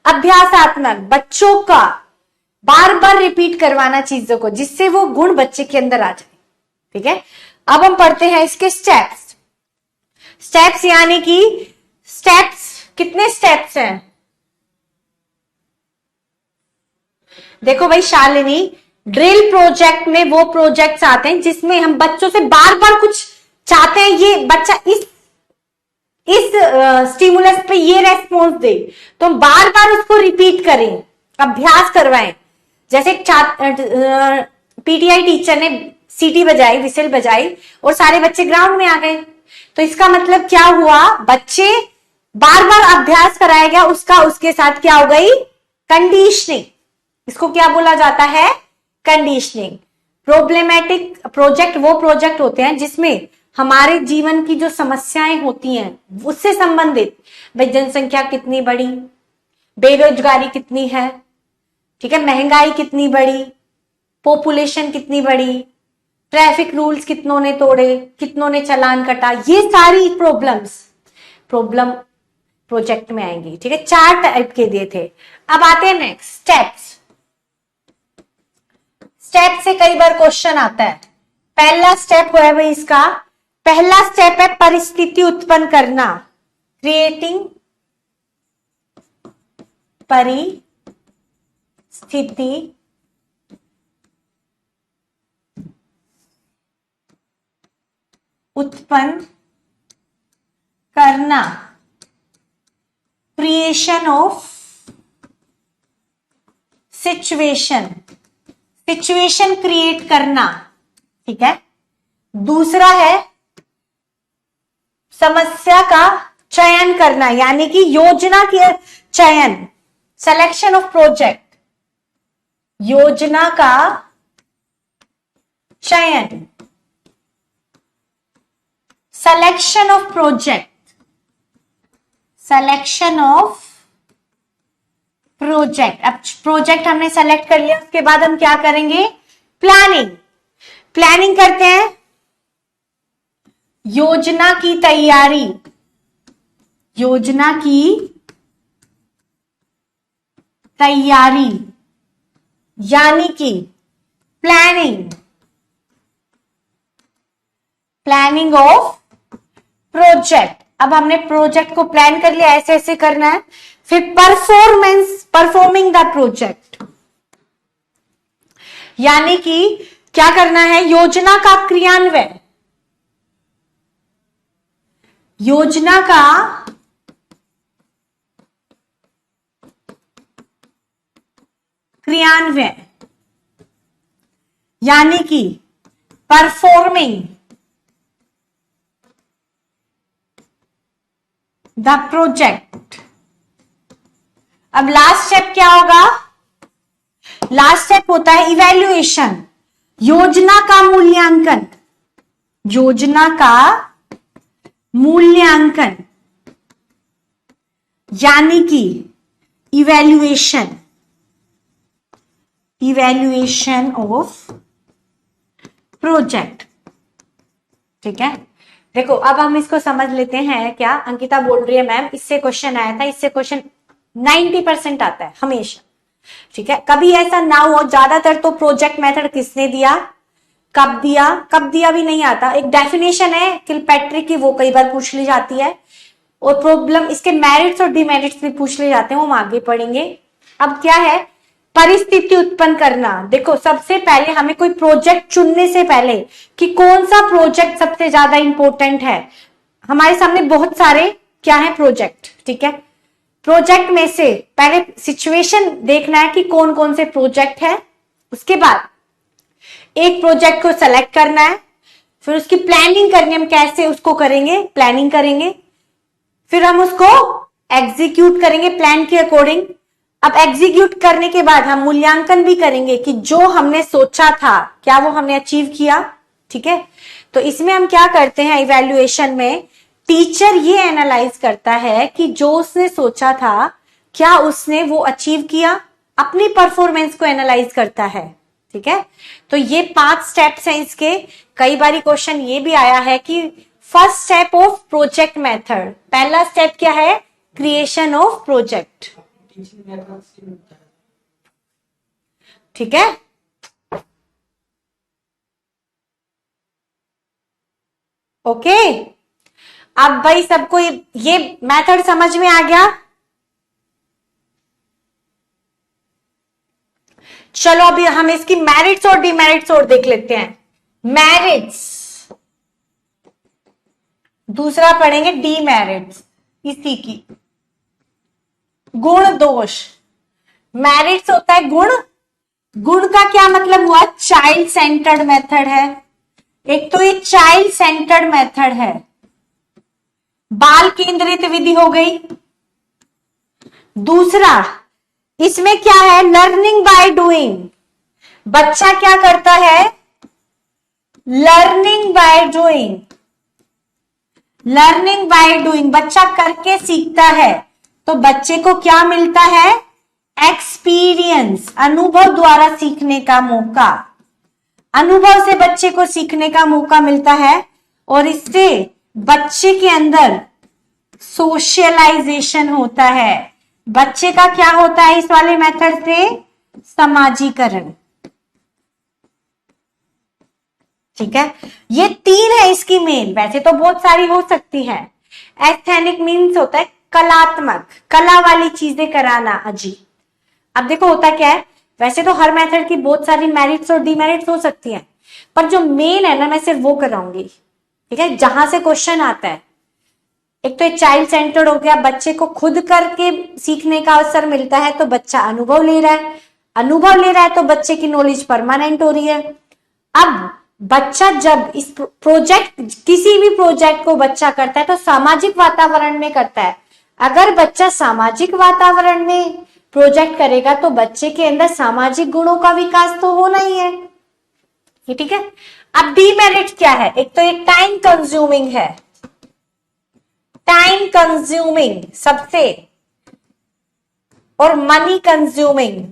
[SPEAKER 1] अभ्यासात्मक, बच्चों का बार बार रिपीट करवाना चीजों को जिससे वो गुण बच्चे के अंदर आ जाए। ठीक है, अब हम पढ़ते हैं इसके स्टेप्स। स्टेप्स यानी कि स्टेप्स, कितने स्टेप्स हैं? देखो भाई शालिनी, ड्रिल प्रोजेक्ट में वो प्रोजेक्ट्स आते हैं जिसमें हम बच्चों से बार बार कुछ चाहते हैं, ये बच्चा इस स्टिमुलस पे ये रेस्पॉन्स दे, तो हम बार बार उसको रिपीट करें, अभ्यास करवाएं। जैसे पीटीआई टीचर ने सीटी बजाई, विसिल बजाई और सारे बच्चे ग्राउंड में आ गए, तो इसका मतलब क्या हुआ, बच्चे बार बार अभ्यास कराया गया, उसका उसके साथ क्या हो गई, कंडीशनिंग। इसको क्या बोला जाता है, कंडीशनिंग। प्रॉब्लमेटिक प्रोजेक्ट वो प्रोजेक्ट होते हैं जिसमें हमारे जीवन की जो समस्याएं होती हैं उससे संबंधित, भाई जनसंख्या कितनी बढ़ी, बेरोजगारी कितनी है, ठीक है, महंगाई कितनी बढ़ी, पॉपुलेशन कितनी बढ़ी, ट्रैफिक रूल्स कितनों ने तोड़े, कितनों ने चालान कटा, ये सारी प्रॉब्लम प्रोजेक्ट में आएंगी। ठीक है, 4 टाइप के दिए थे। अब आते हैं नेक्स्ट स्टेप्स। स्टेप से कई बार क्वेश्चन आता है। पहला स्टेप है भाई इसका, पहला स्टेप है परिस्थिति उत्पन्न करना, क्रिएटिंग परिस्थिति उत्पन्न करना, creation of situation, situation create करना। ठीक है, दूसरा है समस्या का चयन करना, यानी कि योजना के चयन, सिलेक्शन ऑफ प्रोजेक्ट, योजना का चयन, selection of project, selection of project. अब प्रोजेक्ट हमने सेलेक्ट कर लिया, उसके बाद हम क्या करेंगे, प्लानिंग। प्लानिंग करते हैं, योजना की तैयारी, योजना की तैयारी यानी कि प्लानिंग, प्लानिंग ऑफ प्रोजेक्ट। अब हमने प्रोजेक्ट को प्लान कर लिया, ऐसे ऐसे करना है। फिर परफॉर्मिंग द प्रोजेक्ट, यानी कि क्या करना है, योजना का क्रियान्वयन, योजना का क्रियान्वयन यानी कि परफॉर्मिंग द प्रोजेक्ट। अब लास्ट स्टेप क्या होगा, लास्ट स्टेप होता है इवैल्यूएशन, योजना का मूल्यांकन, योजना का मूल्यांकन यानी कि इवैल्यूएशन, इवैल्यूएशन ऑफ प्रोजेक्ट। ठीक है, देखो अब हम इसको समझ लेते हैं। क्या अंकिता बोल रही है, मैम इससे क्वेश्चन आया था, इससे क्वेश्चन 90% आता है हमेशा। ठीक है, कभी ऐसा ना हो, ज्यादातर तो प्रोजेक्ट मेथड किसने दिया, कब दिया भी नहीं आता। एक डेफिनेशन है किलपैट्रिक की, वो कई बार पूछ ली जाती है, और प्रॉब्लम इसके मेरिट्स और डिमेरिट्स भी पूछ ले जाते हैं, वो हम आगे पढ़ेंगे। अब क्या है, परिस्थिति उत्पन्न करना। देखो सबसे पहले हमें कोई प्रोजेक्ट चुनने से पहले कि कौन सा प्रोजेक्ट सबसे ज्यादा इंपॉर्टेंट है, हमारे सामने बहुत सारे क्या है प्रोजेक्ट। ठीक है, प्रोजेक्ट में से पहले सिचुएशन देखना है कि कौन कौन से प्रोजेक्ट है, उसके बाद एक प्रोजेक्ट को सेलेक्ट करना है, फिर उसकी प्लानिंग करनी है, हम कैसे उसको करेंगे, प्लानिंग करेंगे, फिर हम उसको एग्जीक्यूट करेंगे प्लान के अकॉर्डिंग। अब एग्जीक्यूट करने के बाद हम मूल्यांकन भी करेंगे कि जो हमने सोचा था क्या वो हमने अचीव किया। ठीक है, तो इसमें हम क्या करते हैं इवैल्यूएशन में, टीचर ये एनालाइज करता है कि जो उसने सोचा था क्या उसने वो अचीव किया, अपनी परफॉर्मेंस को एनालाइज करता है। ठीक है, तो ये 5 स्टेप्स हैं इसके। कई बारी क्वेश्चन ये भी आया है कि first step of project method, पहला स्टेप क्या है, क्रिएशन ऑफ प्रोजेक्ट। ठीक है, ओके। अब भाई सबको ये मेथड समझ में आ गया। चलो अभी हम इसकी मेरिट्स और डिमेरिट्स और देख लेते हैं। मेरिट्स, दूसरा पढ़ेंगे डीमेरिट्स इसी की। गुण दोष, मेरिट्स होता है गुण, गुण का क्या मतलब हुआ, चाइल्ड सेंटर्ड मेथड है। एक तो ये चाइल्ड सेंटर्ड मेथड है, बाल केंद्रित विधि हो गई। दूसरा इसमें क्या है, लर्निंग बाय डूइंग, बच्चा क्या करता है, learning by doing, learning by doing, बच्चा करके सीखता है। तो बच्चे को क्या मिलता है, एक्सपीरियंस, अनुभव द्वारा सीखने का मौका, अनुभव से बच्चे को सीखने का मौका मिलता है। और इससे बच्चे के अंदर सोशलाइजेशन होता है। बच्चे का क्या होता है इस वाले मेथड से, समाजीकरण। ठीक है, ये 3 है इसकी मेन, वैसे तो बहुत सारी हो सकती है। एस्थेनिक मीन्स होता है कलात्मक, कला वाली चीजें कराना अजी। अब देखो होता क्या है, वैसे तो हर मेथड की बहुत सारी मेरिट्स और डिमेरिट्स हो सकती हैं, पर जो मेन है ना मैं सिर्फ वो कराऊंगी। ठीक है, जहां से क्वेश्चन आता है। एक तो ये चाइल्ड सेंटर्ड हो गया, बच्चे को खुद करके सीखने का अवसर मिलता है, तो बच्चा अनुभव ले रहा है, अनुभव ले रहा है तो बच्चे की नॉलेज परमानेंट हो रही है। अब बच्चा जब इस प्रोजेक्ट, किसी भी प्रोजेक्ट को बच्चा करता है तो सामाजिक वातावरण में करता है। अगर बच्चा सामाजिक वातावरण में प्रोजेक्ट करेगा तो बच्चे के अंदर सामाजिक गुणों का विकास तो होना ही है। ठीक है, अब डीमेरिट क्या है, एक तो ये टाइम कंज्यूमिंग है, टाइम कंज्यूमिंग सबसे, और मनी कंज्यूमिंग।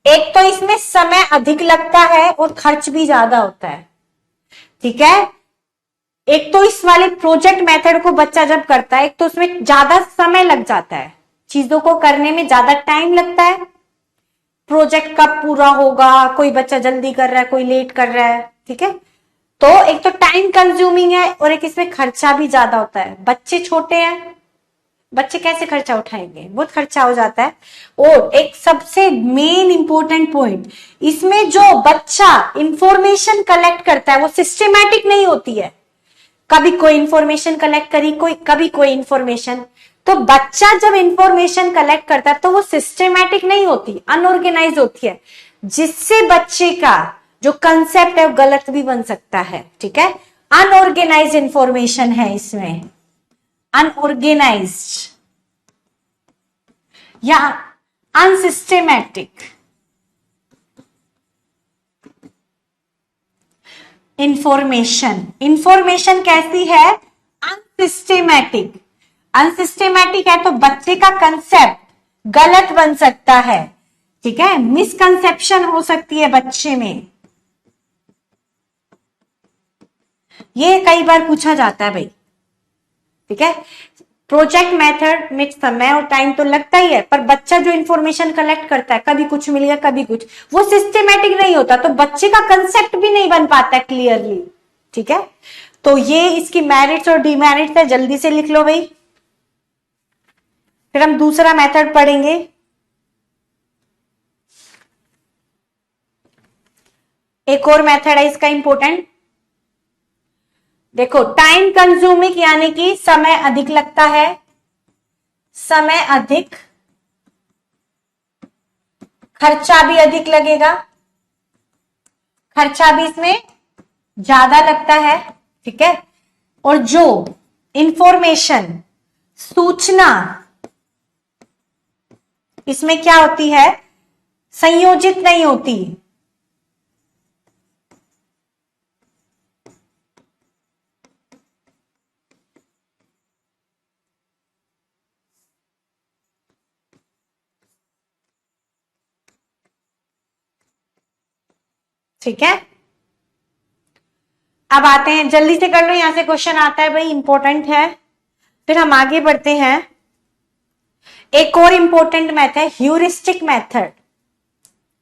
[SPEAKER 1] एक तो इसमें समय अधिक लगता है और खर्च भी ज्यादा होता है। ठीक है, एक तो इस वाले प्रोजेक्ट मेथड को बच्चा जब करता है, एक तो उसमें ज्यादा समय लग जाता है, चीजों को करने में ज्यादा टाइम लगता है। प्रोजेक्ट कब पूरा होगा, कोई बच्चा जल्दी कर रहा है, कोई लेट कर रहा है। ठीक है, तो एक तो टाइम कंज्यूमिंग है और एक इसमें खर्चा भी ज्यादा होता है। बच्चे छोटे हैं, बच्चे कैसे खर्चा उठाएंगे, बहुत खर्चा हो जाता है। और एक सबसे मेन इंपॉर्टेंट पॉइंट, इसमें जो बच्चा इंफॉर्मेशन कलेक्ट करता है वो सिस्टमैटिक नहीं होती है। कभी कोई इंफॉर्मेशन कलेक्ट करी, कभी कोई इंफॉर्मेशन। तो बच्चा जब इंफॉर्मेशन कलेक्ट करता है तो वो सिस्टमैटिक नहीं होती, अनऑर्गेनाइज होती है, जिससे बच्चे का जो कंसेप्ट है वो गलत भी बन सकता है। ठीक है, अनऑर्गेनाइज इंफॉर्मेशन है इसमें, अनऑर्गेनाइज्ड या अनसिस्टेमैटिक इंफॉर्मेशन। इंफॉर्मेशन कैसी है, अनसिस्टेमैटिक। अनसिस्टेमैटिक है तो बच्चे का कंसेप्ट गलत बन सकता है। ठीक है, मिसकंसेप्शन हो सकती है बच्चे में, ये कई बार पूछा जाता है भाई। ठीक है, प्रोजेक्ट मेथड में समय और टाइम तो लगता ही है, पर बच्चा जो इंफॉर्मेशन कलेक्ट करता है, कभी कुछ मिल गया कभी कुछ, वो सिस्टमेटिक नहीं होता, तो बच्चे का कंसेप्ट भी नहीं बन पाता क्लियरली। ठीक है, तो ये इसकी मेरिट्स और डिमेरिट्स है, जल्दी से लिख लो भाई। फिर हम दूसरा मेथड पढ़ेंगे। एक और मेथड है इसका इंपॉर्टेंट, देखो टाइम कंज्यूमिंग यानी कि समय अधिक लगता है, समय अधिक, खर्चा भी अधिक लगेगा, खर्चा भी इसमें ज्यादा लगता है। ठीक है, और जो इंफॉर्मेशन, सूचना इसमें क्या होती है, संयोजित नहीं होती। ठीक है, अब आते हैं, जल्दी से कर लो, यहां से क्वेश्चन आता है भाई, इंपॉर्टेंट है। फिर हम आगे बढ़ते हैं। एक और इंपॉर्टेंट मैथड है ह्यूरिस्टिक मेथड,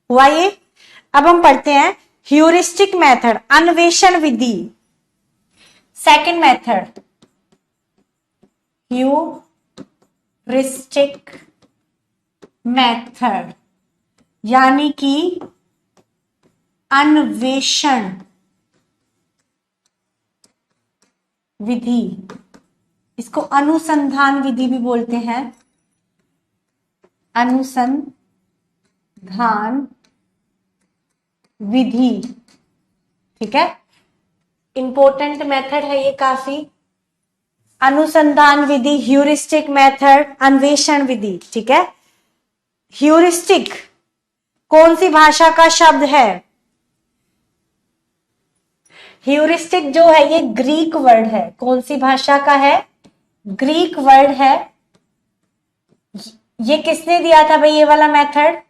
[SPEAKER 1] हुआ ये। अब हम पढ़ते हैं ह्यूरिस्टिक मेथड, अन्वेषण विधि। सेकंड मेथड ह्यूरिस्टिक मेथड, यानी कि अन्वेषण विधि, इसको अनुसंधान विधि भी बोलते हैं, अनुसंधान विधि। ठीक है, इंपॉर्टेंट मेथड है ये काफी, अनुसंधान विधि, ह्यूरिस्टिक मेथड, अन्वेषण विधि। ठीक है, ह्यूरिस्टिक कौन सी भाषा का शब्द है? ह्यूरिस्टिक जो है ये ग्रीक वर्ड है। कौन सी भाषा का है? ग्रीक वर्ड है। ये किसने दिया था भाई ये वाला मेथड?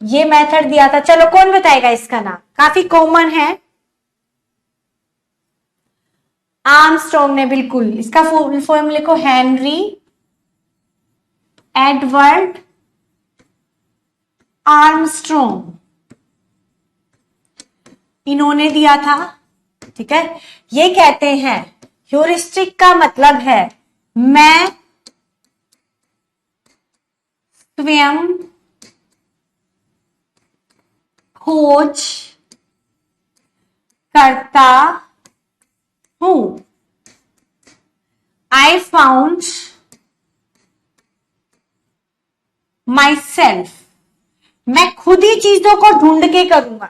[SPEAKER 1] ये मेथड दिया था, चलो कौन बताएगा इसका नाम? काफी कॉमन है, आर्मस्ट्रॉन्ग ने, बिल्कुल। इसका फुल फॉर्म लिखो, हेनरी एडवर्ड आर्मस्ट्रॉन्ग, इन्होंने दिया था। ठीक है, ये कहते हैं ह्यूरिस्टिक का मतलब है मैं स्वयं खोज करता हूं, आई फाउंड माई सेल्फ, मैं खुद ही चीजों को ढूंढ के करूंगा,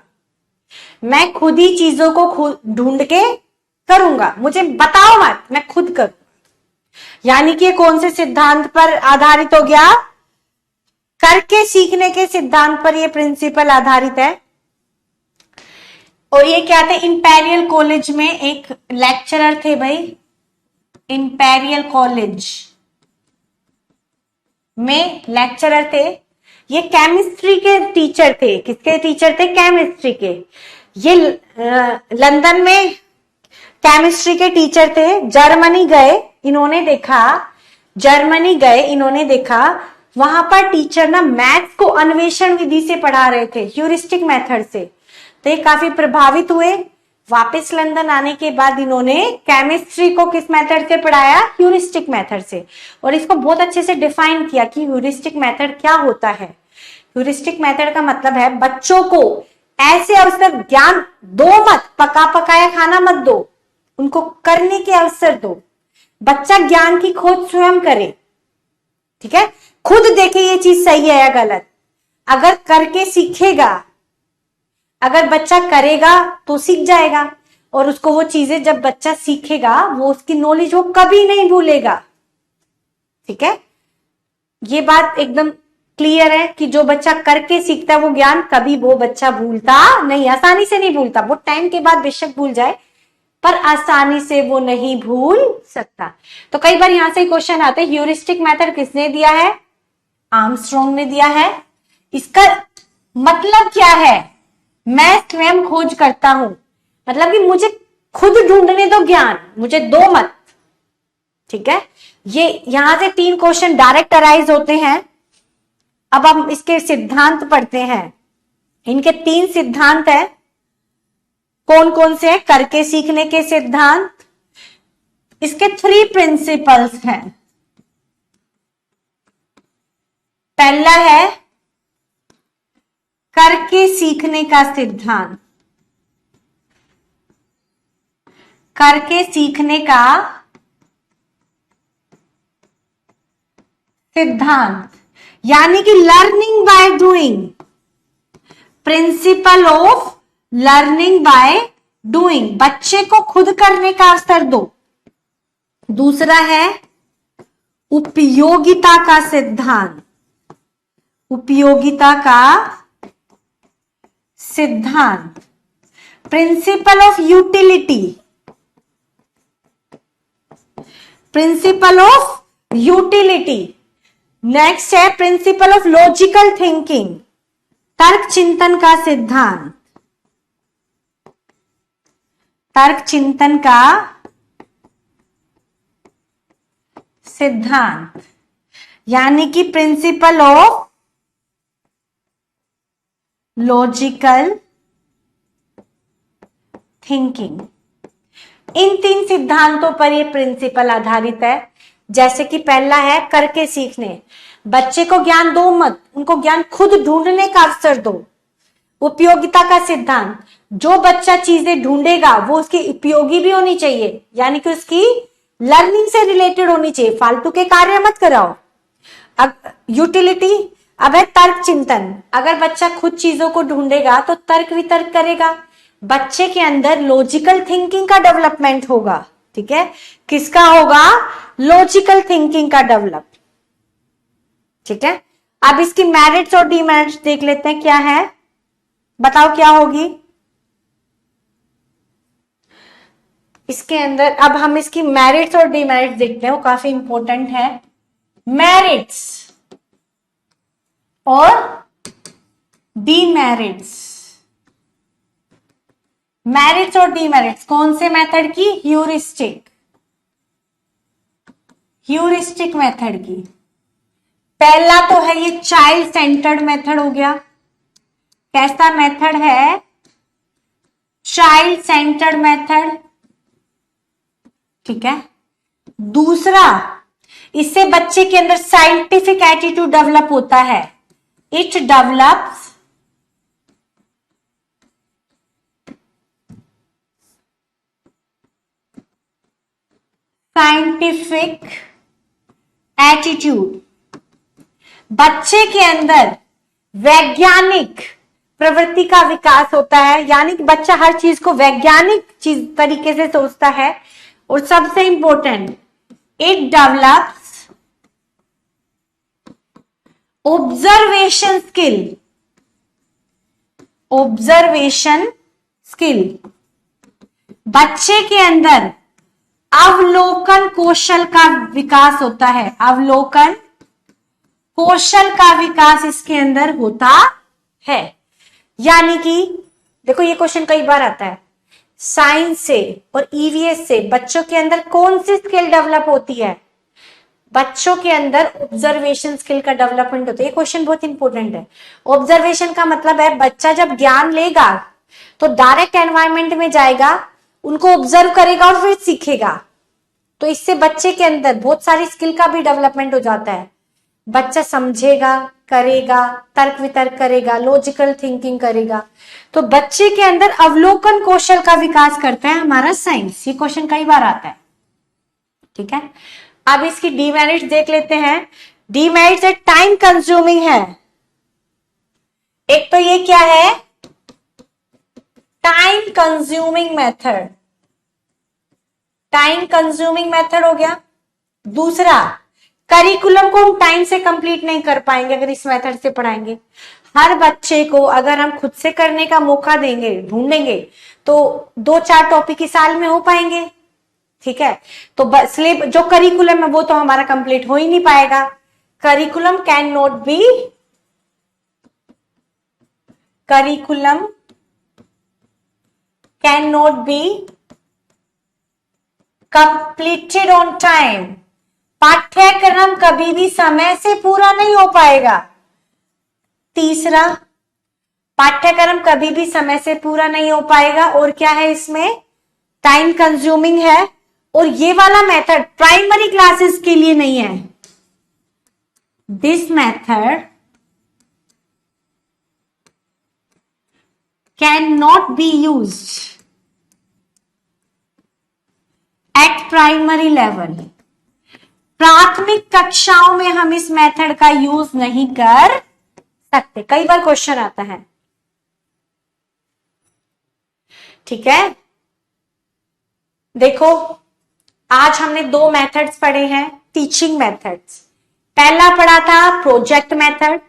[SPEAKER 1] मैं खुद ही चीजों को ढूंढ के करूंगा, मुझे बताओ मत, मैं खुद करूंगा। यानी कि कौन से सिद्धांत पर आधारित हो गया? करके सीखने के सिद्धांत पर ये प्रिंसिपल आधारित है। और ये क्या थे? इंपीरियल कॉलेज में एक लेक्चरर थे भाई, इंपीरियल कॉलेज में लेक्चरर थे। ये केमिस्ट्री के टीचर थे। किसके टीचर थे? केमिस्ट्री के। ये लंदन में केमिस्ट्री के टीचर थे। जर्मनी गए, इन्होंने देखा वहां पर टीचर ना मैथ्स को अन्वेषण विधि से पढ़ा रहे थे, ह्यूरिस्टिक मेथड से। तो ये काफी प्रभावित हुए। वापस लंदन आने के बाद इन्होंने केमिस्ट्री को किस मेथड से पढ़ाया? ह्यूरिस्टिक मेथड से। और इसको बहुत अच्छे से डिफाइन किया कि ह्यूरिस्टिक मेथड क्या होता है। ह्यूरिस्टिक मेथड का मतलब है बच्चों को ऐसे अवसर, ज्ञान दो मत, पका पकाया खाना मत दो, उनको करने के अवसर दो। बच्चा ज्ञान की खोज स्वयं करे। ठीक है, खुद देखे ये चीज सही है या गलत। अगर करके सीखेगा, अगर बच्चा करेगा तो सीख जाएगा, और उसको वो चीजें जब बच्चा सीखेगा वो उसकी नॉलेज वो कभी नहीं भूलेगा। ठीक है, ये बात एकदम क्लियर है कि जो बच्चा करके सीखता है वो ज्ञान कभी वो बच्चा भूलता नहीं, आसानी से नहीं भूलता। वो टाइम के बाद बेशक भूल जाए पर आसानी से वो नहीं भूल सकता। तो कई बार यहां से क्वेश्चन आते हैं ह्यूरिस्टिक मेथड किसने दिया है? आर्मस्ट्रॉन्ग ने दिया है। इसका मतलब क्या है? मैं स्वयं खोज करता हूं, मतलब कि मुझे खुद ढूंढने दो ज्ञान, मुझे दो मत। ठीक है, ये यहां से 3 क्वेश्चन डायरेक्ट अराइज होते हैं। अब हम इसके सिद्धांत पढ़ते हैं। इनके 3 सिद्धांत है। कौन कौन से? करके सीखने के सिद्धांत। इसके 3 प्रिंसिपल्स हैं। पहला है करके सीखने का सिद्धांत। करके सीखने का सिद्धांत यानी कि learning by doing, principle of learning by doing, बच्चे को खुद करने का अवसर दो। दूसरा है उपयोगिता का सिद्धांत। उपयोगिता का सिद्धांत, principle of utility, principle of utility. Next है प्रिंसिपल ऑफ लॉजिकल थिंकिंग, तर्क चिंतन का सिद्धांत। तर्क चिंतन का सिद्धांत, यानी कि प्रिंसिपल ऑफ लॉजिकल थिंकिंग। इन 3 सिद्धांतों पर यह प्रिंसिपल आधारित है। जैसे कि पहला है करके सीखने, बच्चे को ज्ञान दो मत, उनको ज्ञान खुद ढूंढने का अवसर दो। उपयोगिता का सिद्धांत, जो बच्चा चीजें ढूंढेगा वो उसकी उपयोगी भी होनी चाहिए, यानी कि उसकी लर्निंग से रिलेटेड होनी चाहिए, फालतू के कार्य मत कराओ। अब यूटिलिटी, अब है तर्क चिंतन, अगर बच्चा खुद चीजों को ढूंढेगा तो तर्क वितर्क करेगा, बच्चे के अंदर लॉजिकल थिंकिंग का डेवलपमेंट होगा। ठीक है, किसका होगा? लॉजिकल थिंकिंग का डेवलप। ठीक है, अब इसकी मेरिट्स और डीमेरिट्स देख लेते हैं, क्या है बताओ क्या होगी इसके अंदर। अब हम इसकी मेरिट्स और डीमेरिट्स देखते हैं, वो काफी इंपॉर्टेंट है। मेरिट्स और डीमेरिट्स, मेरिट्स और डीमेरिट्स कौन से मेथड की? ह्यूरिस्टिक मेथड की। पहला तो है ये चाइल्ड सेंटर्ड मेथड हो गया। कैसा मेथड है? Child centred method. ठीक है, दूसरा, इससे बच्चे के अंदर साइंटिफिक एटीट्यूड डेवलप होता है। इट डेवलप्स साइंटिफिक एटीट्यूड, बच्चे के अंदर वैज्ञानिक प्रवृत्ति का विकास होता है, यानी कि बच्चा हर चीज को वैज्ञानिक चीज तरीके से सोचता है। और सबसे important, it develops observation skill, बच्चे के अंदर अवलोकन कौशल का विकास होता है। अवलोकन कौशल का विकास इसके अंदर होता है। यानी कि देखो, ये क्वेश्चन कई बार आता है, साइंस से और ईवीएस से बच्चों के अंदर कौन सी स्किल डेवलप होती है? बच्चों के अंदर ऑब्जर्वेशन स्किल का डेवलपमेंट होता है। ये क्वेश्चन बहुत इंपॉर्टेंट है। ऑब्जर्वेशन का मतलब है बच्चा जब ज्ञान लेगा तो डायरेक्ट एनवायरनमेंट में जाएगा, उनको ऑब्जर्व करेगा और फिर सीखेगा। तो इससे बच्चे के अंदर बहुत सारी स्किल का भी डेवलपमेंट हो जाता है। बच्चा समझेगा, करेगा, तर्क वितर्क करेगा, लॉजिकल थिंकिंग करेगा। तो बच्चे के अंदर अवलोकन कौशल का विकास करता है हमारा साइंस। ये क्वेश्चन कई बार आता है। ठीक है, अब इसकी डीमेरिट्स देख लेते हैं। डीमेरिट्स टाइम कंज्यूमिंग है। एक तो ये क्या है? Time consuming method, time consuming method हो गया। दूसरा, करिकुलम को हम टाइम से कंप्लीट नहीं कर पाएंगे अगर इस मेथड से पढ़ाएंगे। हर बच्चे को अगर हम खुद से करने का मौका देंगे, ढूंढेंगे, तो 2-4 टॉपिक इस साल में हो पाएंगे। ठीक है, तो स्लेब जो करिकुलम है वो तो हमारा कंप्लीट हो ही नहीं पाएगा। Curriculum can not be completed on time. पाठ्यक्रम कभी भी समय से पूरा नहीं हो पाएगा। तीसरा, पाठ्यक्रम कभी भी समय से पूरा नहीं हो पाएगा। और क्या है इसमें? टाइम कंज्यूमिंग है। और ये वाला मेथड प्राइमरी क्लासेस के लिए नहीं है। This method can not be used eight primary level. प्राथमिक कक्षाओं में हम इस मेथड का यूज नहीं कर सकते। कई बार क्वेश्चन आता है। ठीक है, देखो आज हमने 2 मेथड्स पढ़े हैं, टीचिंग मेथड्स। पहला पढ़ा था प्रोजेक्ट मेथड।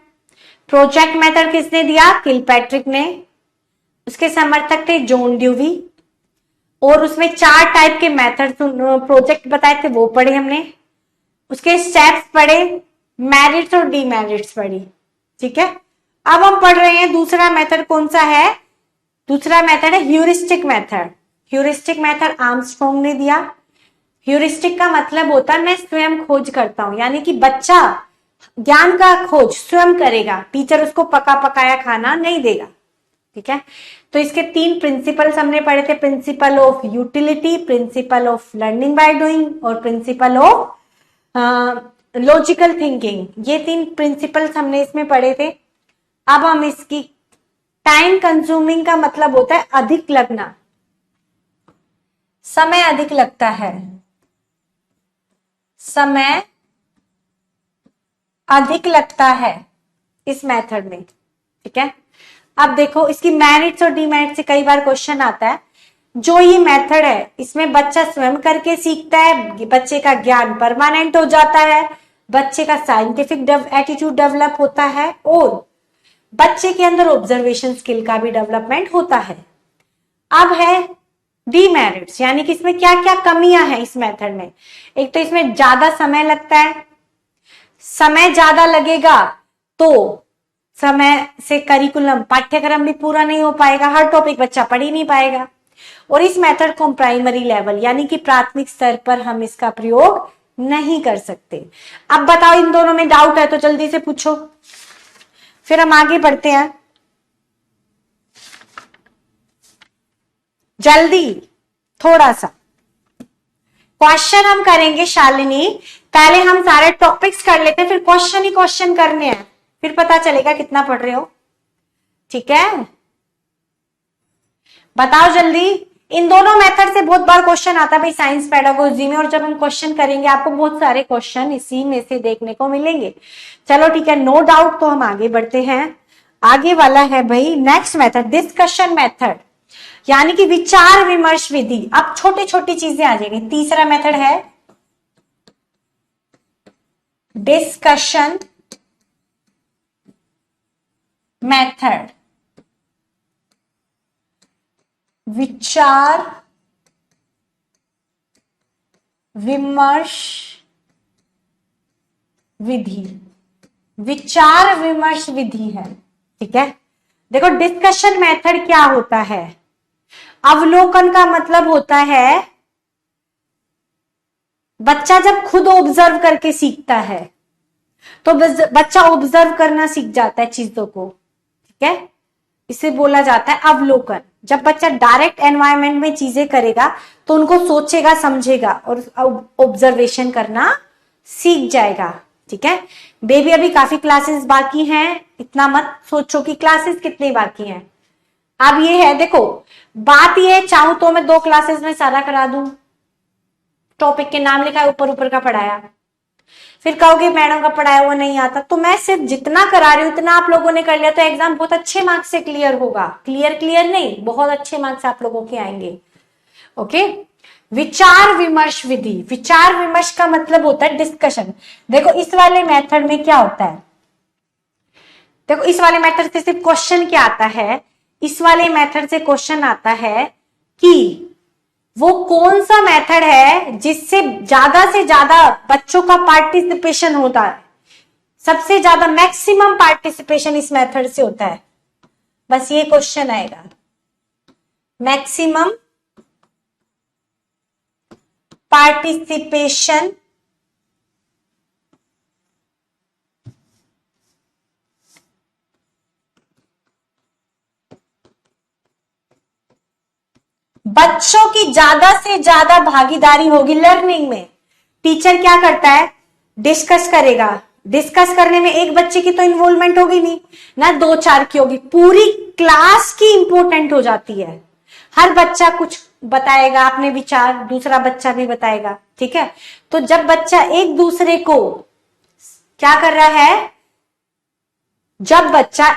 [SPEAKER 1] प्रोजेक्ट मेथड किसने दिया? किलपैट्रिक ने। उसके समर्थक थे जॉन ड्यूवी। और उसमें 4 टाइप के मेथड प्रोजेक्ट बताए थे, वो पढ़े हमने। उसके स्टेप्स पढ़े, मेरिट्स और डीमेरिट्स पढ़ी। ठीक है, अब हम पढ़ रहे हैं दूसरा मेथड। कौन सा है? दूसरा मेथड है heuristic method. Heuristic method Armstrong ने दिया। ह्यूरिस्टिक का मतलब होता है मैं स्वयं खोज करता हूं, यानी कि बच्चा ज्ञान का खोज स्वयं करेगा, टीचर उसको पका पकाया खाना नहीं देगा। ठीक है, तो इसके 3 प्रिंसिपल्स हमने पढ़े थे, principle of utility, principle of learning by doing और प्रिंसिपल ऑफ लॉजिकल थिंकिंग। ये 3 प्रिंसिपल्स हमने इसमें पढ़े थे। अब हम इसकी टाइम कंज्यूमिंग का मतलब होता है अधिक लगना, समय अधिक लगता है, समय अधिक लगता है इस मेथड में। ठीक है, अब देखो इसकी मेरिट्स और डीमेरिट्स से कई बार क्वेश्चन आता है। जो ये मेथड है इसमें बच्चा स्वयं करके सीखता है, बच्चे का ज्ञान परमानेंट हो जाता है, बच्चे का साइंटिफिक एटीट्यूड डेवलप होता है और बच्चे के अंदर ऑब्जर्वेशन स्किल का भी डेवलपमेंट होता है। अब है डीमेरिट्स, यानी कि इसमें क्या क्या कमियां हैं इस मेथड में। एक तो इसमें ज्यादा समय लगता है, समय ज्यादा लगेगा तो समय से करिकुलम पाठ्यक्रम भी पूरा नहीं हो पाएगा, हर टॉपिक बच्चा पढ़ ही नहीं पाएगा। और इस मेथड को हम प्राइमरी लेवल यानी कि प्राथमिक स्तर पर हम इसका प्रयोग नहीं कर सकते। अब बताओ इन दोनों में डाउट है तो जल्दी से पूछो, फिर हम आगे बढ़ते हैं। जल्दी थोड़ा सा क्वेश्चन हम करेंगे शालिनी, पहले हम सारे टॉपिक्स कर लेते हैं, फिर क्वेश्चन ही क्वेश्चन करने हैं, फिर पता चलेगा कितना पढ़ रहे हो। ठीक है, बताओ जल्दी। इन दोनों मेथड से बहुत बार क्वेश्चन आता है भाई साइंस पेडागोजी में, और जब हम क्वेश्चन करेंगे आपको बहुत सारे क्वेश्चन इसी में से देखने को मिलेंगे। चलो ठीक है, नो डाउट, तो हम आगे बढ़ते हैं। आगे वाला है भाई नेक्स्ट मेथड, डिस्कशन मेथड, यानी कि विचार विमर्श विधि। अब छोटी छोटी चीजें आ जाएंगी। तीसरा मेथड है डिस्कशन मेथड, विचार विमर्श विधि, विचार विमर्श विधि है। ठीक है, देखो डिस्कशन मेथड क्या होता है। अवलोकन का मतलब होता है बच्चा जब खुद ऑब्जर्व करके सीखता है तो बच्चा ऑब्जर्व करना सीख जाता है चीजों को। ठीक है, इसे बोला जाता है अवलोकन। जब बच्चा डायरेक्ट एनवायरनमेंट में चीजें करेगा तो उनको सोचेगा समझेगा और ऑब्जर्वेशन करना सीख जाएगा। ठीक है, बेबी अभी काफी क्लासेस बाकी हैं, इतना मत सोचो कि क्लासेस कितनी बाकी हैं। अब ये है, देखो बात ये है, चाहूं तो मैं 2 क्लासेस में सारा करा दूं, टॉपिक के नाम लिखा है ऊपर ऊपर का पढ़ाया, फिर कहोगे मैडम का पढ़ाया हुआ नहीं आता, तो मैं सिर्फ जितना करा रही हूं इतना आप लोगों ने कर लिया तो एग्जाम बहुत अच्छे मार्क्स से क्लियर होगा। क्लियर नहीं, बहुत अच्छे मार्क्स आप लोगों के आएंगे। ओके, विचार विमर्श विधि, विचार विमर्श का मतलब होता है डिस्कशन। देखो इस वाले मेथड में क्या होता है, देखो इस वाले मेथड से सिर्फ क्वेश्चन क्या आता है, इस वाले मेथड से क्वेश्चन आता है कि वो कौन सा मेथड है जिससे ज्यादा से ज्यादा बच्चों का पार्टिसिपेशन होता है, सबसे ज्यादा मैक्सिमम पार्टिसिपेशन इस मेथड से होता है। बस ये क्वेश्चन आएगा, मैक्सिमम पार्टिसिपेशन बच्चों की ज्यादा से ज्यादा भागीदारी होगी लर्निंग में। टीचर क्या करता है, डिस्कस करेगा, डिस्कस करने में एक बच्चे की तो इन्वॉल्वमेंट होगी नहीं ना, 2-4 की होगी, पूरी क्लास की इंपॉर्टेंट हो जाती है। हर बच्चा कुछ बताएगा अपने विचार, दूसरा बच्चा भी बताएगा। ठीक है, तो जब बच्चा एक दूसरे को क्या कर रहा है, जब बच्चा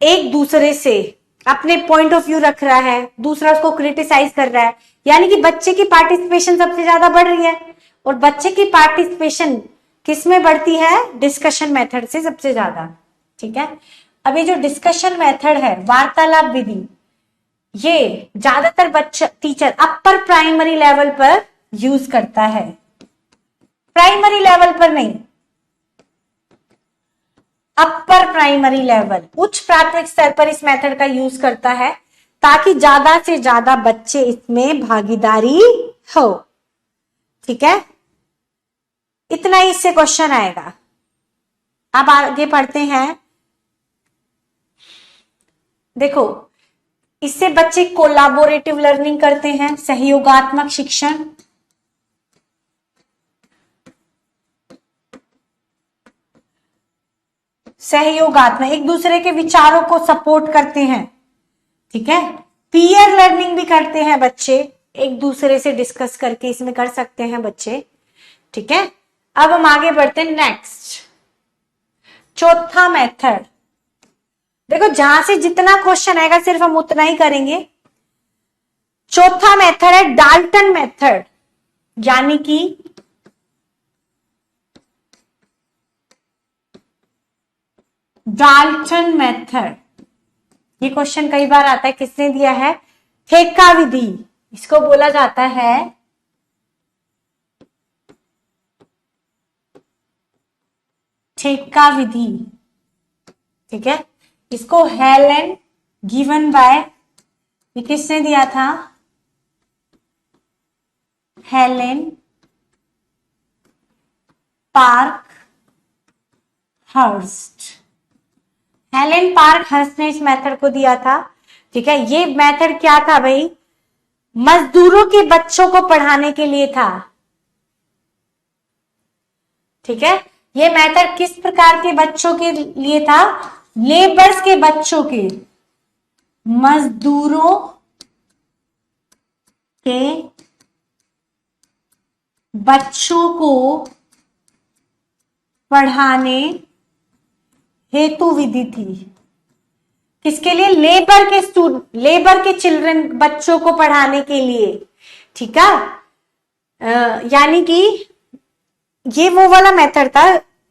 [SPEAKER 1] एक दूसरे से अपने पॉइंट ऑफ व्यू रख रहा है, दूसरा उसको क्रिटिसाइज कर रहा है, यानी कि बच्चे की पार्टिसिपेशन सबसे ज्यादा बढ़ रही है। और बच्चे की पार्टिसिपेशन किसमें बढ़ती है, डिस्कशन मेथड से सबसे ज्यादा। ठीक है, अब ये जो डिस्कशन मेथड है, वार्तालाप विधि, ये ज्यादातर बच्चा टीचर अपर प्राइमरी लेवल पर यूज करता है, प्राइमरी लेवल पर नहीं, अपर प्राइमरी लेवल, उच्च प्राथमिक स्तर पर इस मेथड का यूज करता है। ताकि ज्यादा से ज्यादा बच्चे इसमें भागीदारी हो। ठीक है, इतना ही इससे क्वेश्चन आएगा। अब आगे पढ़ते हैं। देखो, इससे बच्चे कोलाबोरेटिव लर्निंग करते हैं, सहयोगात्मक शिक्षण। सहयोगात्मक, एक दूसरे के विचारों को सपोर्ट करते हैं। ठीक है, पीयर लर्निंग भी करते हैं बच्चे, एक दूसरे से डिस्कस करके इसमें कर सकते हैं बच्चे। ठीक है, अब हम आगे बढ़ते हैं। नेक्स्ट, चौथा मेथड। देखो, जहां से जितना क्वेश्चन आएगा सिर्फ हम उतना ही करेंगे। चौथा मेथड है डाल्टन मेथड, यानी कि डाल्टन मेथड। ये क्वेश्चन कई बार आता है, किसने दिया है? ठेका विधि, इसको बोला जाता है ठेका विधि। ठीक है, इसको हेलेन गिवन बाय, ये किसने दिया था? Helen Parkhurst. Helen Parkhurst ने इस मेथड को दिया था। ठीक है, ये मेथड क्या था भाई? मजदूरों के बच्चों को पढ़ाने के लिए था। ठीक है, ये मेथड किस प्रकार के बच्चों के लिए था? लेबर्स के बच्चों के, मजदूरों के बच्चों को पढ़ाने हेतु विधि थी। किसके लिए? लेबर के स्टूडेंट, लेबर के चिल्ड्रन, बच्चों को पढ़ाने के लिए। ठीक है, यानी कि ये वो वाला मेथड था,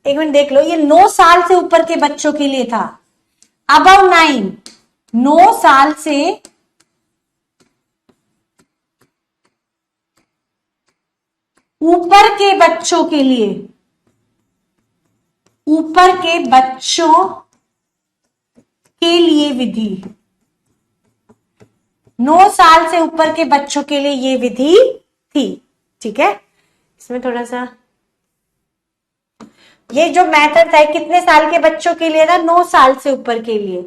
[SPEAKER 1] एक मिनट देख लो, ये 9 साल से ऊपर के बच्चों के लिए था। अबव 9, 9 साल से ऊपर के बच्चों के लिए, ऊपर के बच्चों के लिए विधि। 9 साल से ऊपर के बच्चों के लिए ये विधि थी। ठीक है, इसमें थोड़ा सा, ये जो मेथड था कितने साल के बच्चों के लिए था? 9 साल से ऊपर के लिए।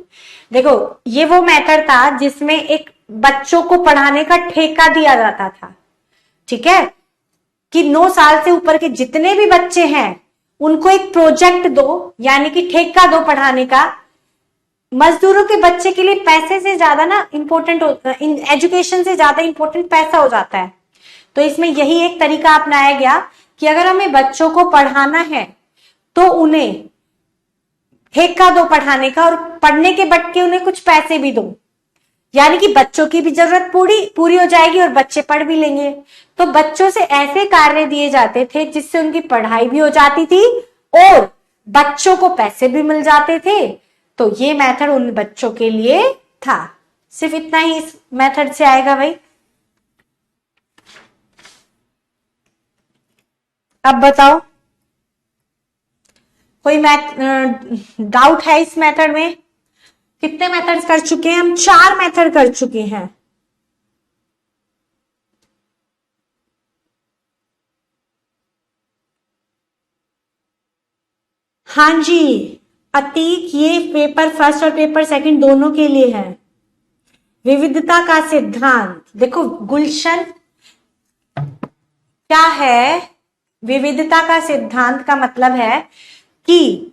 [SPEAKER 1] देखो, ये वो मेथड था जिसमें एक बच्चों को पढ़ाने का ठेका दिया जाता था। ठीक है, कि 9 साल से ऊपर के जितने भी बच्चे हैं उनको एक प्रोजेक्ट दो, यानी कि ठेका दो पढ़ाने का। मजदूरों के बच्चे के लिए पैसे से ज्यादा ना इंपॉर्टेंट, एजुकेशन से ज्यादा इंपॉर्टेंट पैसा हो जाता है। तो इसमें यही एक तरीका अपनाया गया कि अगर हमें बच्चों को पढ़ाना है तो उन्हें ठेका दो पढ़ाने का, और पढ़ने के बट उन्हें कुछ पैसे भी दो, यानी कि बच्चों की भी जरूरत पूरी हो जाएगी और बच्चे पढ़ भी लेंगे। तो बच्चों से ऐसे कार्य दिए जाते थे जिससे उनकी पढ़ाई भी हो जाती थी और बच्चों को पैसे भी मिल जाते थे। तो ये मेथड उन बच्चों के लिए था। सिर्फ इतना ही इस मेथड से आएगा भाई। अब बताओ, कोई डाउट है इस मेथड में? कितने मेथड्स कर चुके हैं हम? 4 मेथड कर चुके हैं। हाँ जी अतीक, ये पेपर फर्स्ट और पेपर सेकंड दोनों के लिए है। विविधता का सिद्धांत, देखो गुलशन क्या है? विविधता का सिद्धांत का मतलब है कि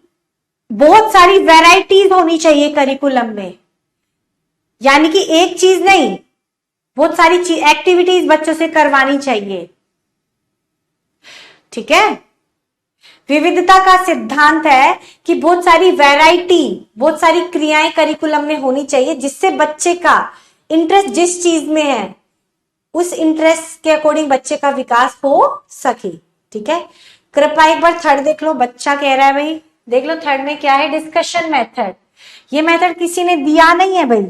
[SPEAKER 1] बहुत सारी वैरायटीज होनी चाहिए करिकुलम में, यानी कि एक चीज नहीं, बहुत सारी एक्टिविटीज बच्चों से करवानी चाहिए। ठीक है, विविधता का सिद्धांत है कि बहुत सारी वैरायटी, बहुत सारी क्रियाएं करिकुलम में होनी चाहिए जिससे बच्चे का इंटरेस्ट जिस चीज में है उस इंटरेस्ट के अकॉर्डिंग बच्चे का विकास हो सके। ठीक है, कृपया एक बार थर्ड देख लो, बच्चा कह रहा है भाई, देख लो थर्ड में क्या है? Discussion method. ये मेथड किसी ने दिया नहीं है भाई।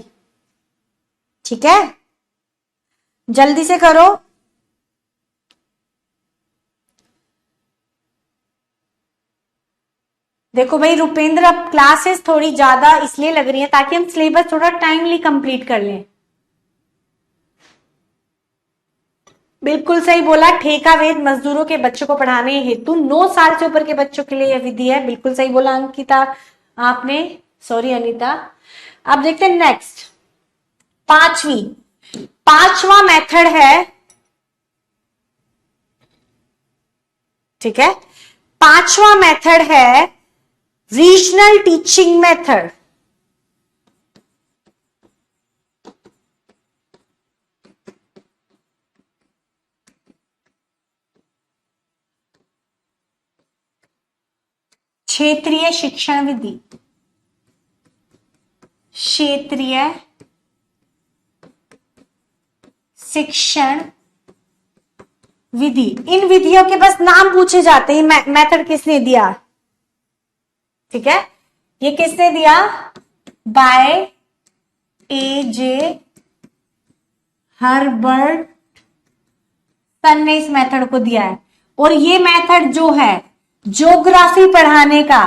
[SPEAKER 1] ठीक है, जल्दी से करो। देखो भाई रुपेंद्र, अब क्लासेस थोड़ी ज्यादा इसलिए लग रही है ताकि हम सिलेबस थोड़ा टाइमली कंप्लीट कर लें। बिल्कुल सही बोला, ठेका वेद मजदूरों के बच्चों को पढ़ाने हेतु 9 साल से ऊपर के बच्चों के लिए यह विधि है। बिल्कुल सही बोला अंकिता आपने, सॉरी अनीता। अब देखते हैं नेक्स्ट, पांचवा मेथड है, ठीक है, पांचवा मेथड है रीजनल टीचिंग मेथड। क्षेत्रीय शिक्षण विधि, क्षेत्रीय शिक्षण विधि। इन विधियों के बस नाम पूछे जाते हैं, मेथड किसने दिया, ठीक है, ये किसने दिया, बाय ए.जे. हर्बर्टसन ने इस मेथड को दिया है। और ये मेथड जो है ज्योग्राफी पढ़ाने का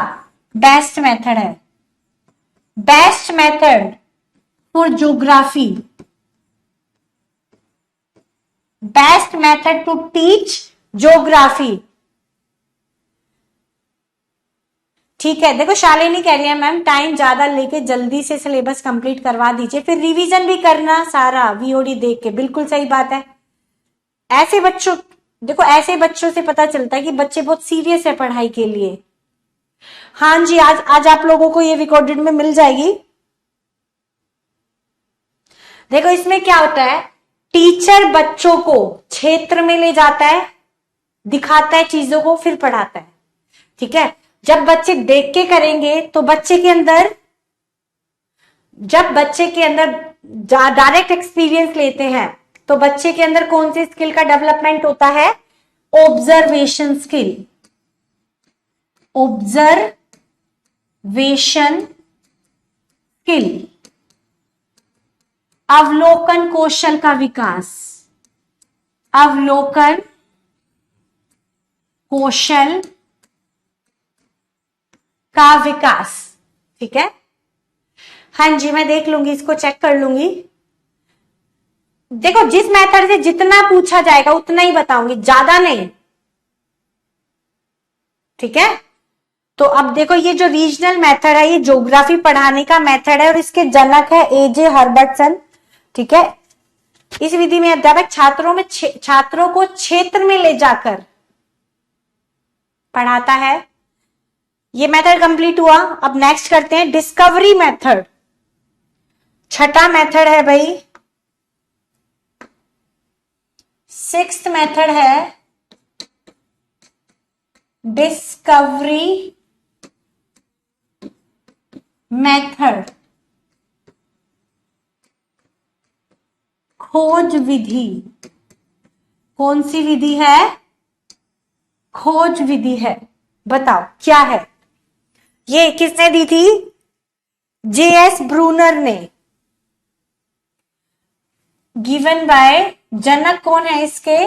[SPEAKER 1] बेस्ट मेथड है, best method for geography, best method to teach geography. ठीक है, देखो शालिनी कह रही है मैम टाइम ज्यादा लेके जल्दी से सिलेबस कंप्लीट करवा दीजिए, फिर रिवीजन भी करना सारा वीओडी देख के। बिल्कुल सही बात है, ऐसे बच्चों, देखो ऐसे बच्चों से पता चलता है कि बच्चे बहुत सीरियस है पढ़ाई के लिए। हाँ जी, आज आप लोगों को ये रिकॉर्डेड में मिल जाएगी। देखो इसमें क्या होता है, टीचर बच्चों को क्षेत्र में ले जाता है, दिखाता है चीजों को, फिर पढ़ाता है, ठीक है। जब बच्चे देख के करेंगे तो बच्चे के अंदर, जब बच्चे के अंदर डायरेक्ट एक्सपीरियंस लेते हैं तो बच्चे के अंदर कौन सी स्किल का डेवलपमेंट होता है, ऑब्जर्वेशन स्किल, ऑब्जर्वेशन स्किल, अवलोकन कौशल का विकास, अवलोकन कौशल का विकास, ठीक है। हाँ जी, मैं देख लूंगी, इसको चेक कर लूंगी। देखो जिस मेथड से जितना पूछा जाएगा उतना ही बताऊंगी, ज्यादा नहीं, ठीक है। तो अब देखो ये जो रीजनल मेथड है ये ज्योग्राफी पढ़ाने का मेथड है और इसके जनक है ए.जे. हर्बर्टसन, ठीक है। इस विधि में अध्यापक छात्रों को क्षेत्र में ले जाकर पढ़ाता है। ये मेथड कंप्लीट हुआ। अब नेक्स्ट करते हैं डिस्कवरी मेथड, छठा मेथड है भाई, सिक्स्थ मेथड है डिस्कवरी मेथड, खोज विधि। कौन सी विधि है, खोज विधि है, बताओ क्या है। ये किसने दी थी, जे.एस. ब्रूनर ने, गिवन बाय, जनक कौन है इसके,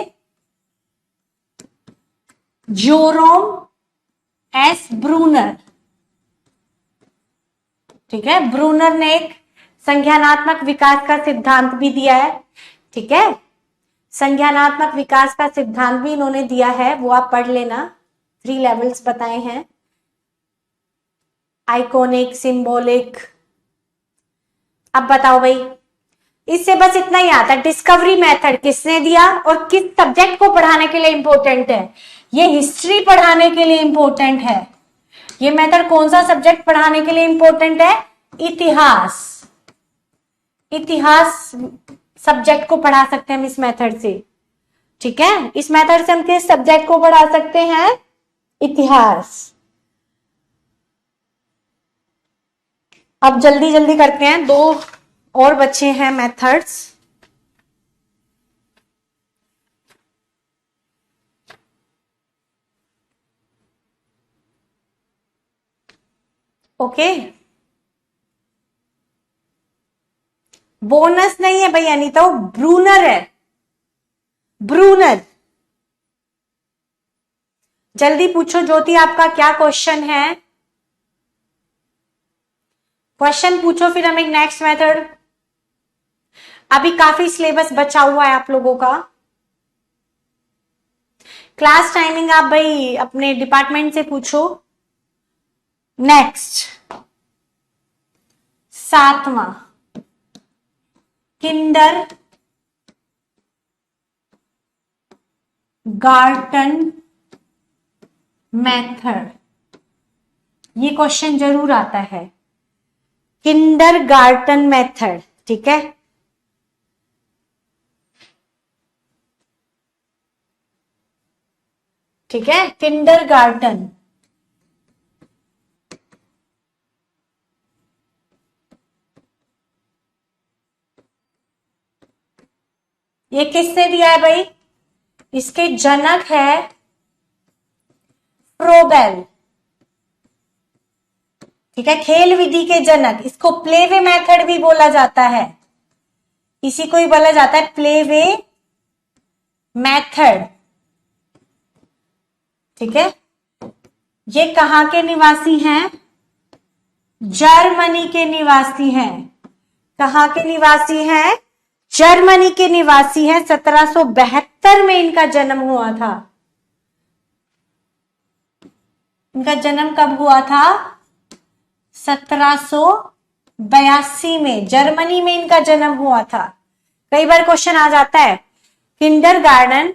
[SPEAKER 1] जोरोम एस ब्रूनर, ठीक है। ब्रूनर ने एक संज्ञानात्मक विकास का सिद्धांत भी दिया है, ठीक है। संज्ञानात्मक विकास का सिद्धांत भी इन्होंने दिया है, वो आप पढ़ लेना, 3 लेवल्स बताए हैं, आइकॉनिक, सिंबॉलिक। अब बताओ भाई, इससे बस इतना ही आता है, डिस्कवरी मेथड किसने दिया और किस सब्जेक्ट को पढ़ाने के लिए इंपॉर्टेंट है, ये हिस्ट्री पढ़ाने के लिए इंपॉर्टेंट है। ये मेथड कौन सा सब्जेक्ट पढ़ाने के लिए इंपॉर्टेंट है, इतिहास, इतिहास सब्जेक्ट को पढ़ा सकते हैं हम इस मेथड से, ठीक है। इस मेथड से हम किस सब्जेक्ट को पढ़ा सकते हैं, इतिहास। अब जल्दी जल्दी करते हैं, 2 और बच्चे हैं मेथड्स। ओके, बोनस नहीं है भाई अनीता, वो ब्रूनर है, ब्रूनर। जल्दी पूछो ज्योति, आपका क्या क्वेश्चन है, क्वेश्चन पूछो, फिर हम एक नेक्स्ट मेथड। अभी काफी सिलेबस बचा हुआ है आप लोगों का। क्लास टाइमिंग आप भाई अपने डिपार्टमेंट से पूछो। नेक्स्ट 7वां किंडर गार्टन मेथड, ये क्वेश्चन जरूर आता है। किंडर गार्टन मेथड, ठीक है। ठीक है, किंडर गार्टन। ये किससे दिया है भाई? इसके जनक है फ्रोबेल, ठीक है, खेल विधि के जनक। इसको प्लेवे मेथड भी बोला जाता है, इसी को ही बोला जाता है प्लेवे मेथड, ठीक है। ये कहां के निवासी हैं? जर्मनी के निवासी हैं। कहां के निवासी हैं? जर्मनी के निवासी हैं। 1772 में इनका जन्म हुआ था। इनका जन्म कब हुआ था? 1782 में जर्मनी में इनका जन्म हुआ था। कई बार क्वेश्चन आ जाता है किंडर गार्डन।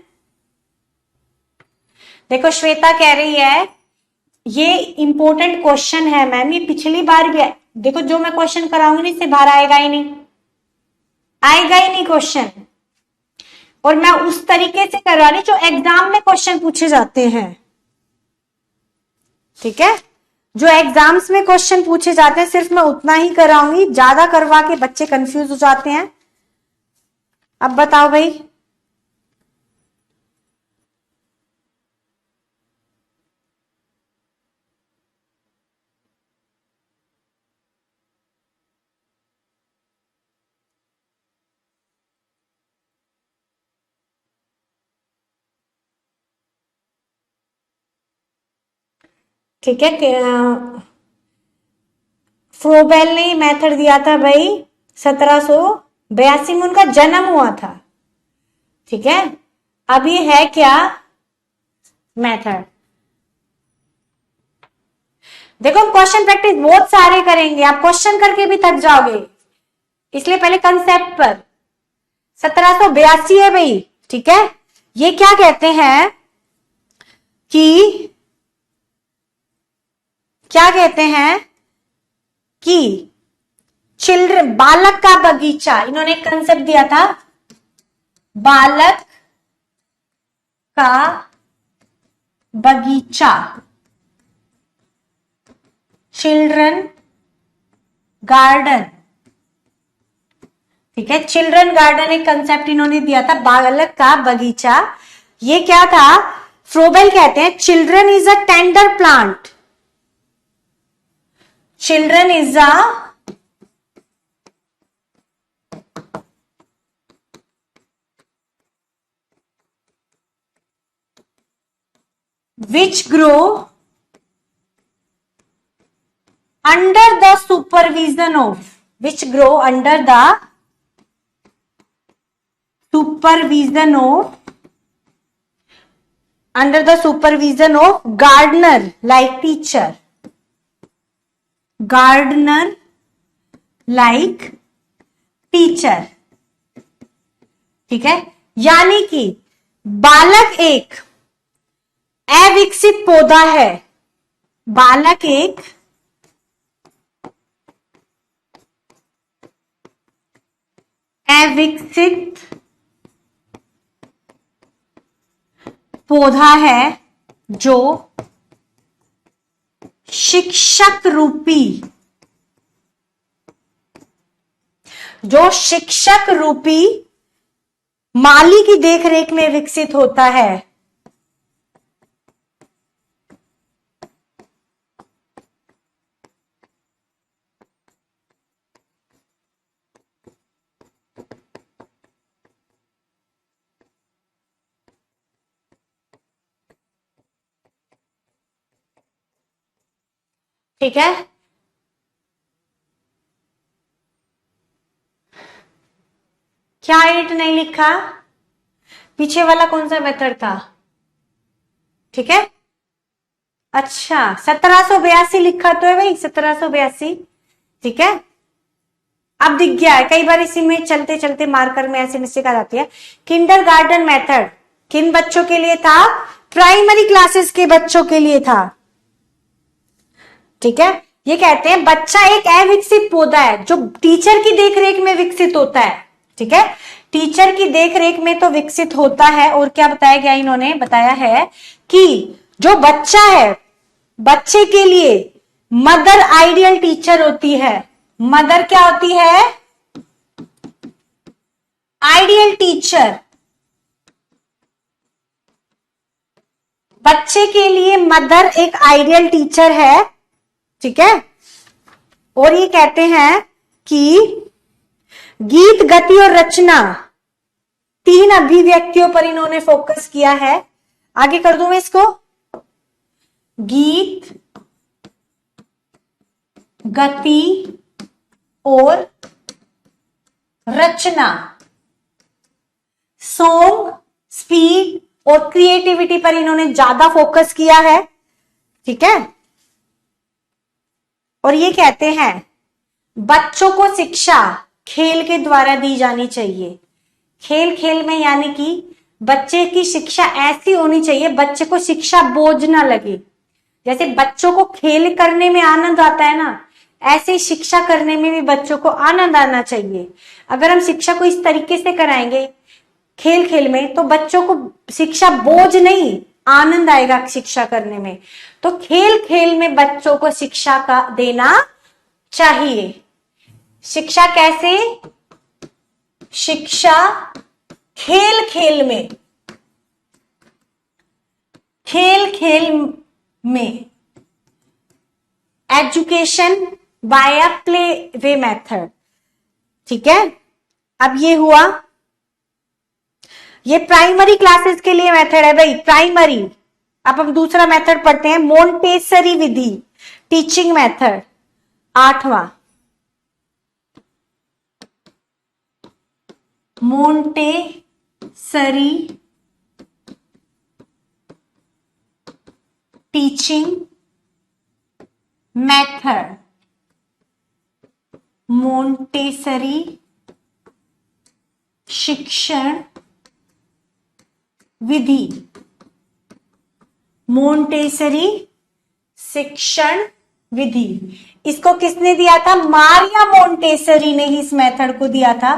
[SPEAKER 1] देखो श्वेता कह रही है ये इंपॉर्टेंट क्वेश्चन है मैम, ये पिछली बार भी देखो जो मैं क्वेश्चन कराऊंगी ना इससे बाहर आएगा ही नहीं, आएगा ही नहीं क्वेश्चन। और मैं उस तरीके से करवा रही जो एग्जाम में क्वेश्चन पूछे जाते हैं, ठीक है। जो एग्जाम्स में क्वेश्चन पूछे जाते हैं सिर्फ मैं उतना ही कराऊंगी, ज्यादा करवा के बच्चे कंफ्यूज हो जाते हैं। अब बताओ भाई, ठीक है। फ्रोबेल ने मेथड दिया था भाई 1782 में उनका जन्म हुआ था, ठीक है। अब ये है क्या? मेथड। देखो हम क्वेश्चन प्रैक्टिस बहुत सारे करेंगे, आप क्वेश्चन करके भी थक जाओगे, इसलिए पहले कंसेप्ट पर। 1782 है भाई, ठीक है। ये क्या कहते हैं कि क्या कहते हैं कि चिल्ड्रन, बालक का बगीचा, इन्होंने एक कंसेप्ट दिया था बालक का बगीचा, चिल्ड्रन गार्डन, ठीक है। चिल्ड्रन गार्डन एक कंसेप्ट इन्होंने दिया था, बालक का बगीचा। ये क्या था? फ्रोबेल कहते हैं children is a tender plant, children is a which grow under the supervision of, which grow under the supervision of, under the supervision of gardener like teacher, gardener like teacher, ठीक है। यानी कि बालक एक अविकसित पौधा है, बालक एक अविकसित पौधा है जो शिक्षक रूपी, जो शिक्षक रूपी माली की देखरेख में विकसित होता है। ठीक है, क्या 8 नहीं लिखा? पीछे वाला कौन सा मेथड था? ठीक है। अच्छा 1782 लिखा तो है भाई, 1782, ठीक है। अब दिख गया है, कई बार इसी में चलते चलते मार्कर में ऐसे मिस्टेक आ जाती है। किंडरगार्टन मेथड किन बच्चों के लिए था? प्राइमरी क्लासेस के बच्चों के लिए था, ठीक है। ये कहते हैं बच्चा एक अविकसित पौधा है जो टीचर की देखरेख में विकसित होता है, ठीक है। टीचर की देखरेख में तो विकसित होता है। और क्या बताया गया, इन्होंने बताया है कि जो बच्चा है, बच्चे के लिए मदर आइडियल टीचर होती है। मदर क्या होती है? Ideal teacher. बच्चे के लिए मदर एक आइडियल टीचर है, ठीक है। और ये कहते हैं कि गीत, गति और रचना, तीन अभिव्यक्तियों पर इन्होंने फोकस किया है। आगे कर दूं मैं इसको, गीत, गति और रचना, सॉन्ग, स्पीड और क्रिएटिविटी पर इन्होंने ज्यादा फोकस किया है, ठीक है। और ये कहते हैं बच्चों को शिक्षा खेल के द्वारा दी जानी चाहिए। खेल खेल में यानी कि बच्चे की शिक्षा ऐसी होनी चाहिए, बच्चे को शिक्षा बोझ ना लगे। जैसे बच्चों को खेल करने में आनंद आता है ना, ऐसे ही शिक्षा करने में भी बच्चों को आनंद आना चाहिए। अगर हम शिक्षा को इस तरीके से कराएंगे खेल खेल में, तो बच्चों को शिक्षा बोझ नहीं, आनंद आएगा शिक्षा करने में। तो खेल खेल में बच्चों को शिक्षा का देना चाहिए। शिक्षा कैसे? शिक्षा खेल खेल में, खेल खेल में, education by a play way method, ठीक है। अब ये हुआ, ये प्राइमरी क्लासेस के लिए मेथड है भाई, प्राइमरी। अब हम दूसरा मेथड पढ़ते हैं, मोंटेसरी विधि, टीचिंग मेथड, 8वां, मोंटेसरी टीचिंग मेथड, मोंटेसरी शिक्षण विधि, मोंटेसरी शिक्षण विधि। इसको किसने दिया था? मारिया मोंटेसरी ने ही इस मेथड को दिया था।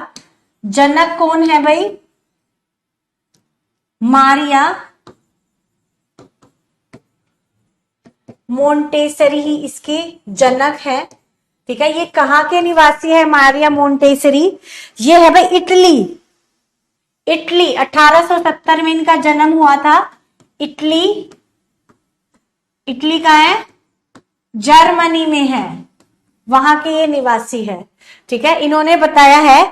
[SPEAKER 1] जनक कौन है भाई? मारिया मोंटेसरी ही इसके जनक है, ठीक है। ये कहां के निवासी है मारिया मोंटेसरी? ये है भाई इटली। इटली 1870 में इनका जन्म हुआ था। इटली, इटली का है, जर्मनी में है, वहां के ये निवासी है, ठीक है। इन्होंने बताया है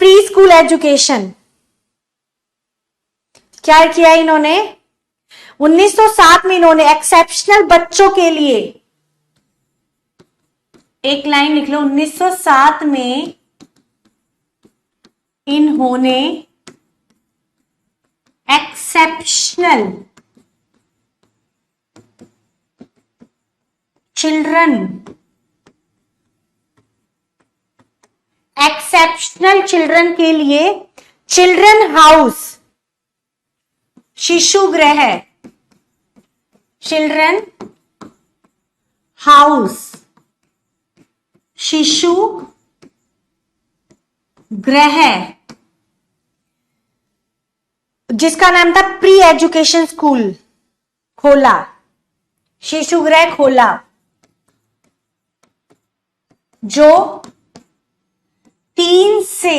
[SPEAKER 1] प्री स्कूल एजुकेशन। क्या किया इन्होंने? 1907 में इन्होंने एक्सेप्शनल बच्चों के लिए, एक लाइन लिख लो, 1907 में इन्होंने एक्सेप्शनल चिल्ड्रन, एक्सेप्शनल चिल्ड्रन के लिए चिल्ड्रन हाउस, शिशु गृह, चिल्ड्रन हाउस, शिशु गृह, जिसका नाम था प्री एजुकेशन स्कूल, खोला, शिशु गृह खोला, जो 3 से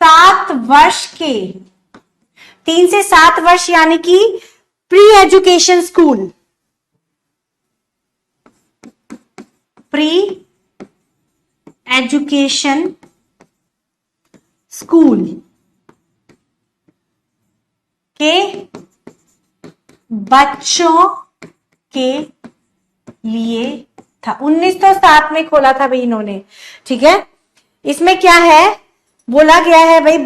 [SPEAKER 1] 7 वर्ष के, 3 से 7 वर्ष यानी कि pre education school, pre education school के बच्चों के लिए था। 1907 में खोला था भाई इन्होंने, ठीक है। इसमें क्या है बोला गया है भाई,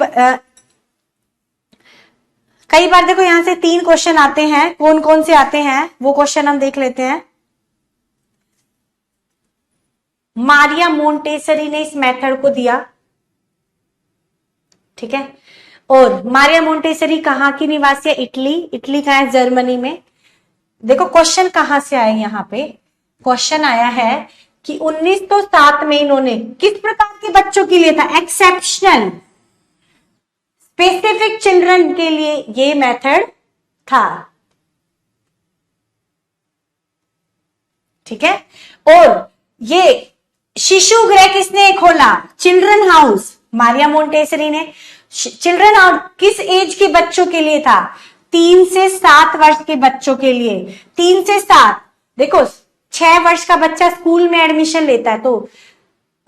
[SPEAKER 1] कई बार देखो यहां से 3 क्वेश्चन आते हैं, कौन कौन से आते हैं वो क्वेश्चन हम देख लेते हैं। मारिया मोंटेसरी ने इस मेथड को दिया, ठीक है। और मारिया मोंटेसरी कहां की निवासी है? इटली। इटली कहां है? जर्मनी में। देखो क्वेश्चन कहां से आया, यहां पे क्वेश्चन आया है कि 1907 में इन्होंने किस प्रकार के बच्चों के लिए था? एक्सेप्शनल स्पेसिफिक चिल्ड्रन के लिए ये मेथड था, ठीक है। और ये शिशु गृह किसने खोला? चिल्ड्रन हाउस मारिया मोंटेसरी ने। चिल्ड्रन हाउस किस एज के बच्चों के लिए था? 3 से 7 वर्ष के बच्चों के लिए। 3 से 7, देखो 6 वर्ष का बच्चा स्कूल में एडमिशन लेता है तो,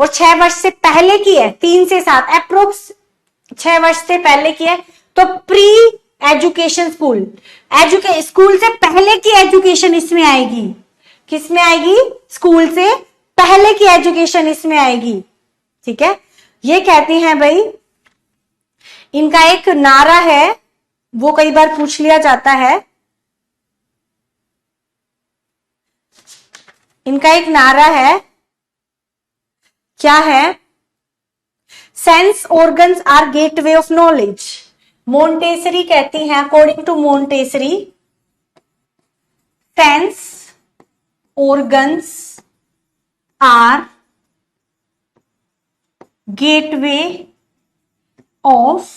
[SPEAKER 1] और 6 वर्ष से पहले की है 3 से 7, अप्रोक्स 6 वर्ष से पहले की है तो प्री एजुकेशन स्कूल, स्कूल से पहले की एजुकेशन इसमें आएगी। किसमें आएगी? स्कूल से पहले की एजुकेशन इसमें आएगी, ठीक है। ये कहती हैं भाई, इनका एक नारा है, वो कई बार पूछ लिया जाता है। इनका एक नारा है, क्या है? Sense organs are gateway of knowledge. Montessori कहती हैं, according to Montessori, sense organs are gateway of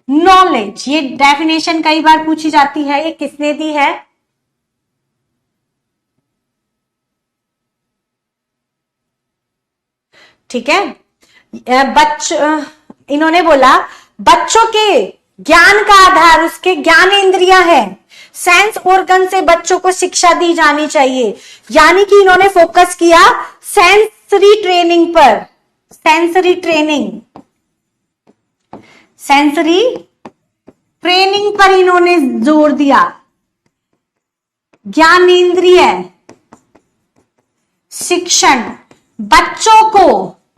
[SPEAKER 1] knowledge. ये डेफिनेशन कई बार पूछी जाती है, ये किसने दी है? ठीक है। इन्होंने बोला बच्चों के ज्ञान का आधार उसके ज्ञानेंद्रियां है, सेंस ऑर्गन से बच्चों को शिक्षा दी जानी चाहिए। यानी कि इन्होंने फोकस किया सेंसरी ट्रेनिंग पर, सेंसरी ट्रेनिंग पर इन्होंने जोर दिया। ज्ञानेंद्रिय शिक्षण, बच्चों को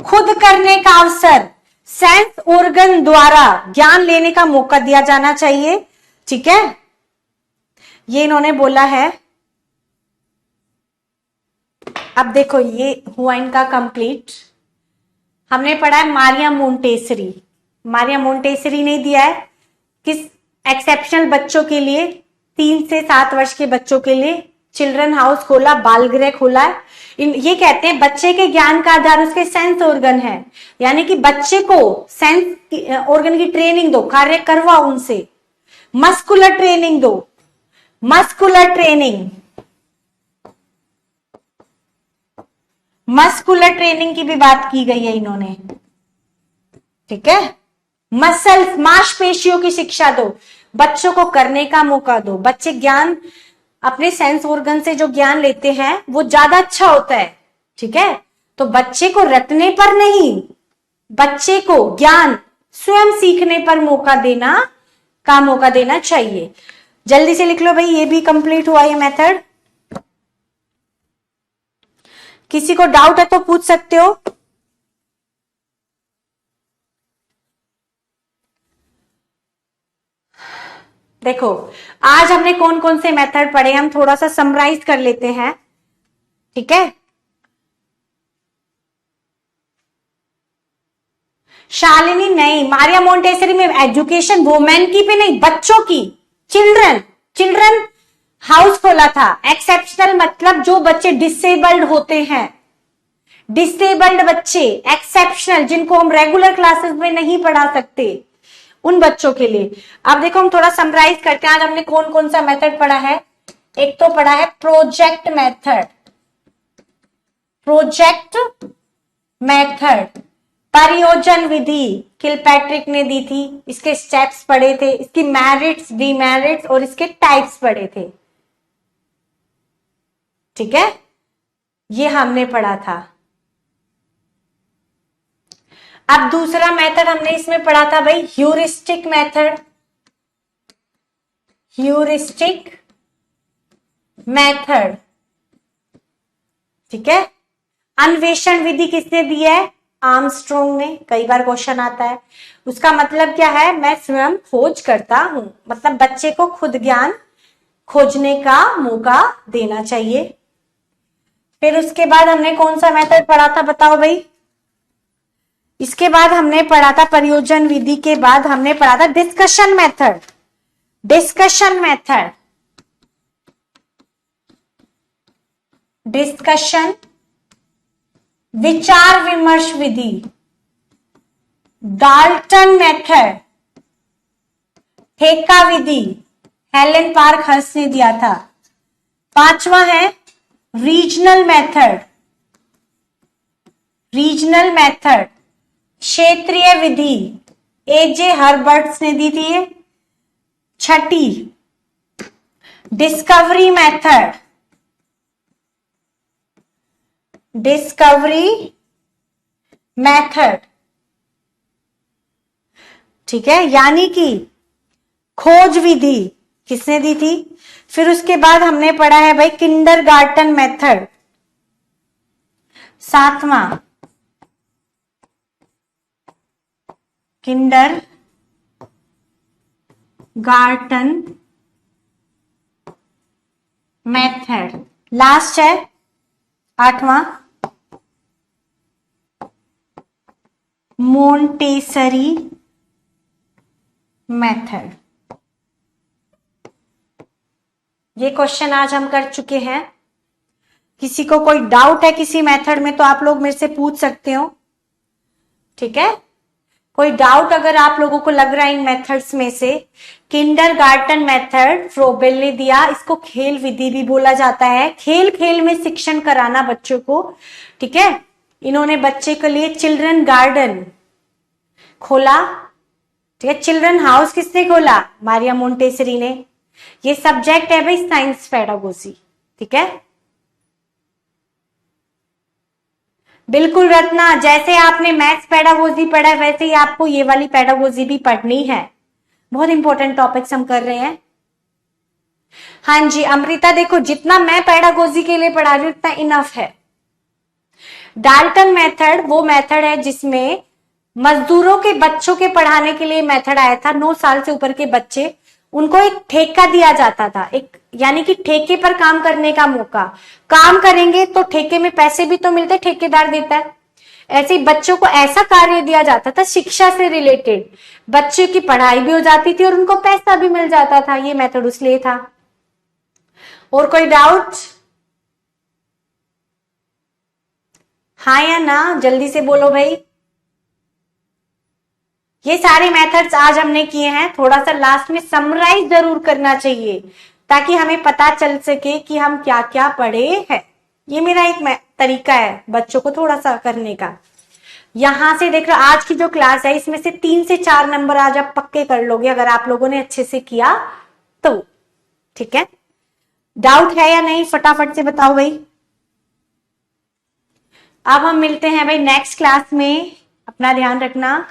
[SPEAKER 1] खुद करने का अवसर, सेंस ऑर्गन द्वारा ज्ञान लेने का मौका दिया जाना चाहिए, ठीक है। ये इन्होंने बोला है। अब देखो ये हुआ इनका कंप्लीट। हमने पढ़ा है मारिया मोंटेसरी। मारिया मोंटेसरी ने दिया है किस एक्सेप्शनल बच्चों के लिए, 3 से 7 वर्ष के बच्चों के लिए चिल्ड्रन हाउस खोला, बाल गृह खोला है। ये कहते हैं बच्चे के ज्ञान का आधार उसके सेंस ऑर्गन है, यानी कि बच्चे को सेंस ऑर्गन की ट्रेनिंग दो, कार्य करवाओ उनसे। मस्कुलर ट्रेनिंग दो, मस्कुलर ट्रेनिंग की भी बात की गई है इन्होंने, ठीक है। मसल्स मांसपेशियों की शिक्षा दो, बच्चों को करने का मौका दो। बच्चे ज्ञान अपने सेंस ऑर्गन से जो ज्ञान लेते हैं वो ज्यादा अच्छा होता है, ठीक है। तो बच्चे को रटने पर नहीं, बच्चे को ज्ञान स्वयं सीखने पर मौका देना चाहिए। जल्दी से लिख लो भाई, ये भी कंप्लीट हुआ ये मेथड। किसी को डाउट है तो पूछ सकते हो। देखो आज हमने कौन कौन से मेथड पढ़े, हम थोड़ा सा समराइज कर लेते हैं, ठीक है। शालिनी नहीं, मारिया मोंटेसरी में एजुकेशन वुमेन की पे नहीं, बच्चों की, चिल्ड्रन हाउस खोला था। एक्सेप्शनल मतलब जो बच्चे डिसेबल्ड होते हैं, डिसेबल्ड बच्चे, एक्सेप्शनल जिनको हम रेगुलर क्लासेस में नहीं पढ़ा सकते, उन बच्चों के लिए। अब देखो हम थोड़ा समराइज करते हैं, आज हमने कौन कौन सा मेथड पढ़ा है। एक तो पढ़ा है प्रोजेक्ट मेथड, परियोजन विधि किलपैट्रिक ने दी थी, इसके स्टेप्स पढ़े थे, इसकी मेरिट्स, डीमेरिट्स और इसके टाइप्स पढ़े थे, ठीक है। ये हमने पढ़ा था। अब दूसरा मेथड हमने इसमें पढ़ा था भाई ह्यूरिस्टिक मेथड, ठीक है। अन्वेषण विधि किसने दी है? आर्मस्ट्रॉन्ग ने, कई बार क्वेश्चन आता है। उसका मतलब क्या है, मैं स्वयं खोज करता हूं, मतलब बच्चे को खुद ज्ञान खोजने का मौका देना चाहिए। फिर उसके बाद हमने कौन सा मेथड पढ़ा था बताओ भाई? इसके बाद हमने पढ़ा था परियोजन विधि के बाद हमने पढ़ा था discussion method. Discussion method, discussion, विचार विमर्श विधि, डाल्टन मेथड, ठेका विधि, हेलेन पार्क हर्स ने दिया था। पांचवा है रीजनल मेथड, रीजनल मेथड, क्षेत्रीय विधि, एजे हर्बर्ट्स ने दी थी। छठी डिस्कवरी मेथड, डिस्कवरी मेथड, ठीक है, यानी कि खोज विधि किसने दी थी। फिर उसके बाद हमने पढ़ा है भाई किंडरगार्टन मेथड। सातवां किंडर गार्टन मेथड। लास्ट है आठवां मोंटेसरी मेथड। ये क्वेश्चन आज हम कर चुके हैं। किसी को कोई डाउट है किसी मेथड में तो आप लोग मेरे से पूछ सकते हो, ठीक है। कोई डाउट अगर आप लोगों को लग रहा है इन मेथड्स में से, किंडरगार्टन मेथड फ्रोबेल ने दिया, इसको खेल विधि भी बोला जाता है। खेल खेल में शिक्षण कराना बच्चों को, ठीक है। इन्होंने बच्चे के लिए चिल्ड्रन गार्डन खोला, ठीक है। चिल्ड्रन हाउस किसने खोला? मारिया मोंटेसरी ने। ये सब्जेक्ट है भाई साइंस पेडागोजी, ठीक है। बिल्कुल रत्ना, जैसे आपने मैथ्स पेडागोजी पढ़ा है वैसे ही आपको ये वाली पेडागोजी भी पढ़नी है। बहुत इंपॉर्टेंट टॉपिक्स हम कर रहे हैं। हाँ जी अमृता, देखो जितना मैं पेडागोजी के लिए पढ़ा रही हूं उतना इनफ है। डाल्टन मेथड वो मेथड है जिसमें मजदूरों के बच्चों के पढ़ाने के लिए मेथड आया था। 9 साल से ऊपर के बच्चे, उनको एक ठेका दिया जाता था, एक यानी कि ठेके पर काम करने का मौका। काम करेंगे तो ठेके में पैसे भी तो मिलते, ठेकेदार देता है। ऐसे ही बच्चों को ऐसा कार्य दिया जाता था शिक्षा से रिलेटेड, बच्चे की पढ़ाई भी हो जाती थी और उनको पैसा भी मिल जाता था। ये मेथड उसलिए था। और कोई डाउट? हाँ या ना, जल्दी से बोलो भाई। ये सारे मेथड्स आज हमने किए हैं। थोड़ा सा लास्ट में समराइज जरूर करना चाहिए ताकि हमें पता चल सके कि हम क्या क्या पढ़े हैं। ये मेरा एक तरीका है बच्चों को थोड़ा सा करने का। यहां से देख रहे आज की जो क्लास है इसमें से 3 से 4 नंबर आज आप पक्के कर लोगे अगर आप लोगों ने अच्छे से किया तो, ठीक है। डाउट है या नहीं फटाफट से बताओ भाई। अब हम मिलते हैं भाई नेक्स्ट क्लास में, अपना ध्यान रखना।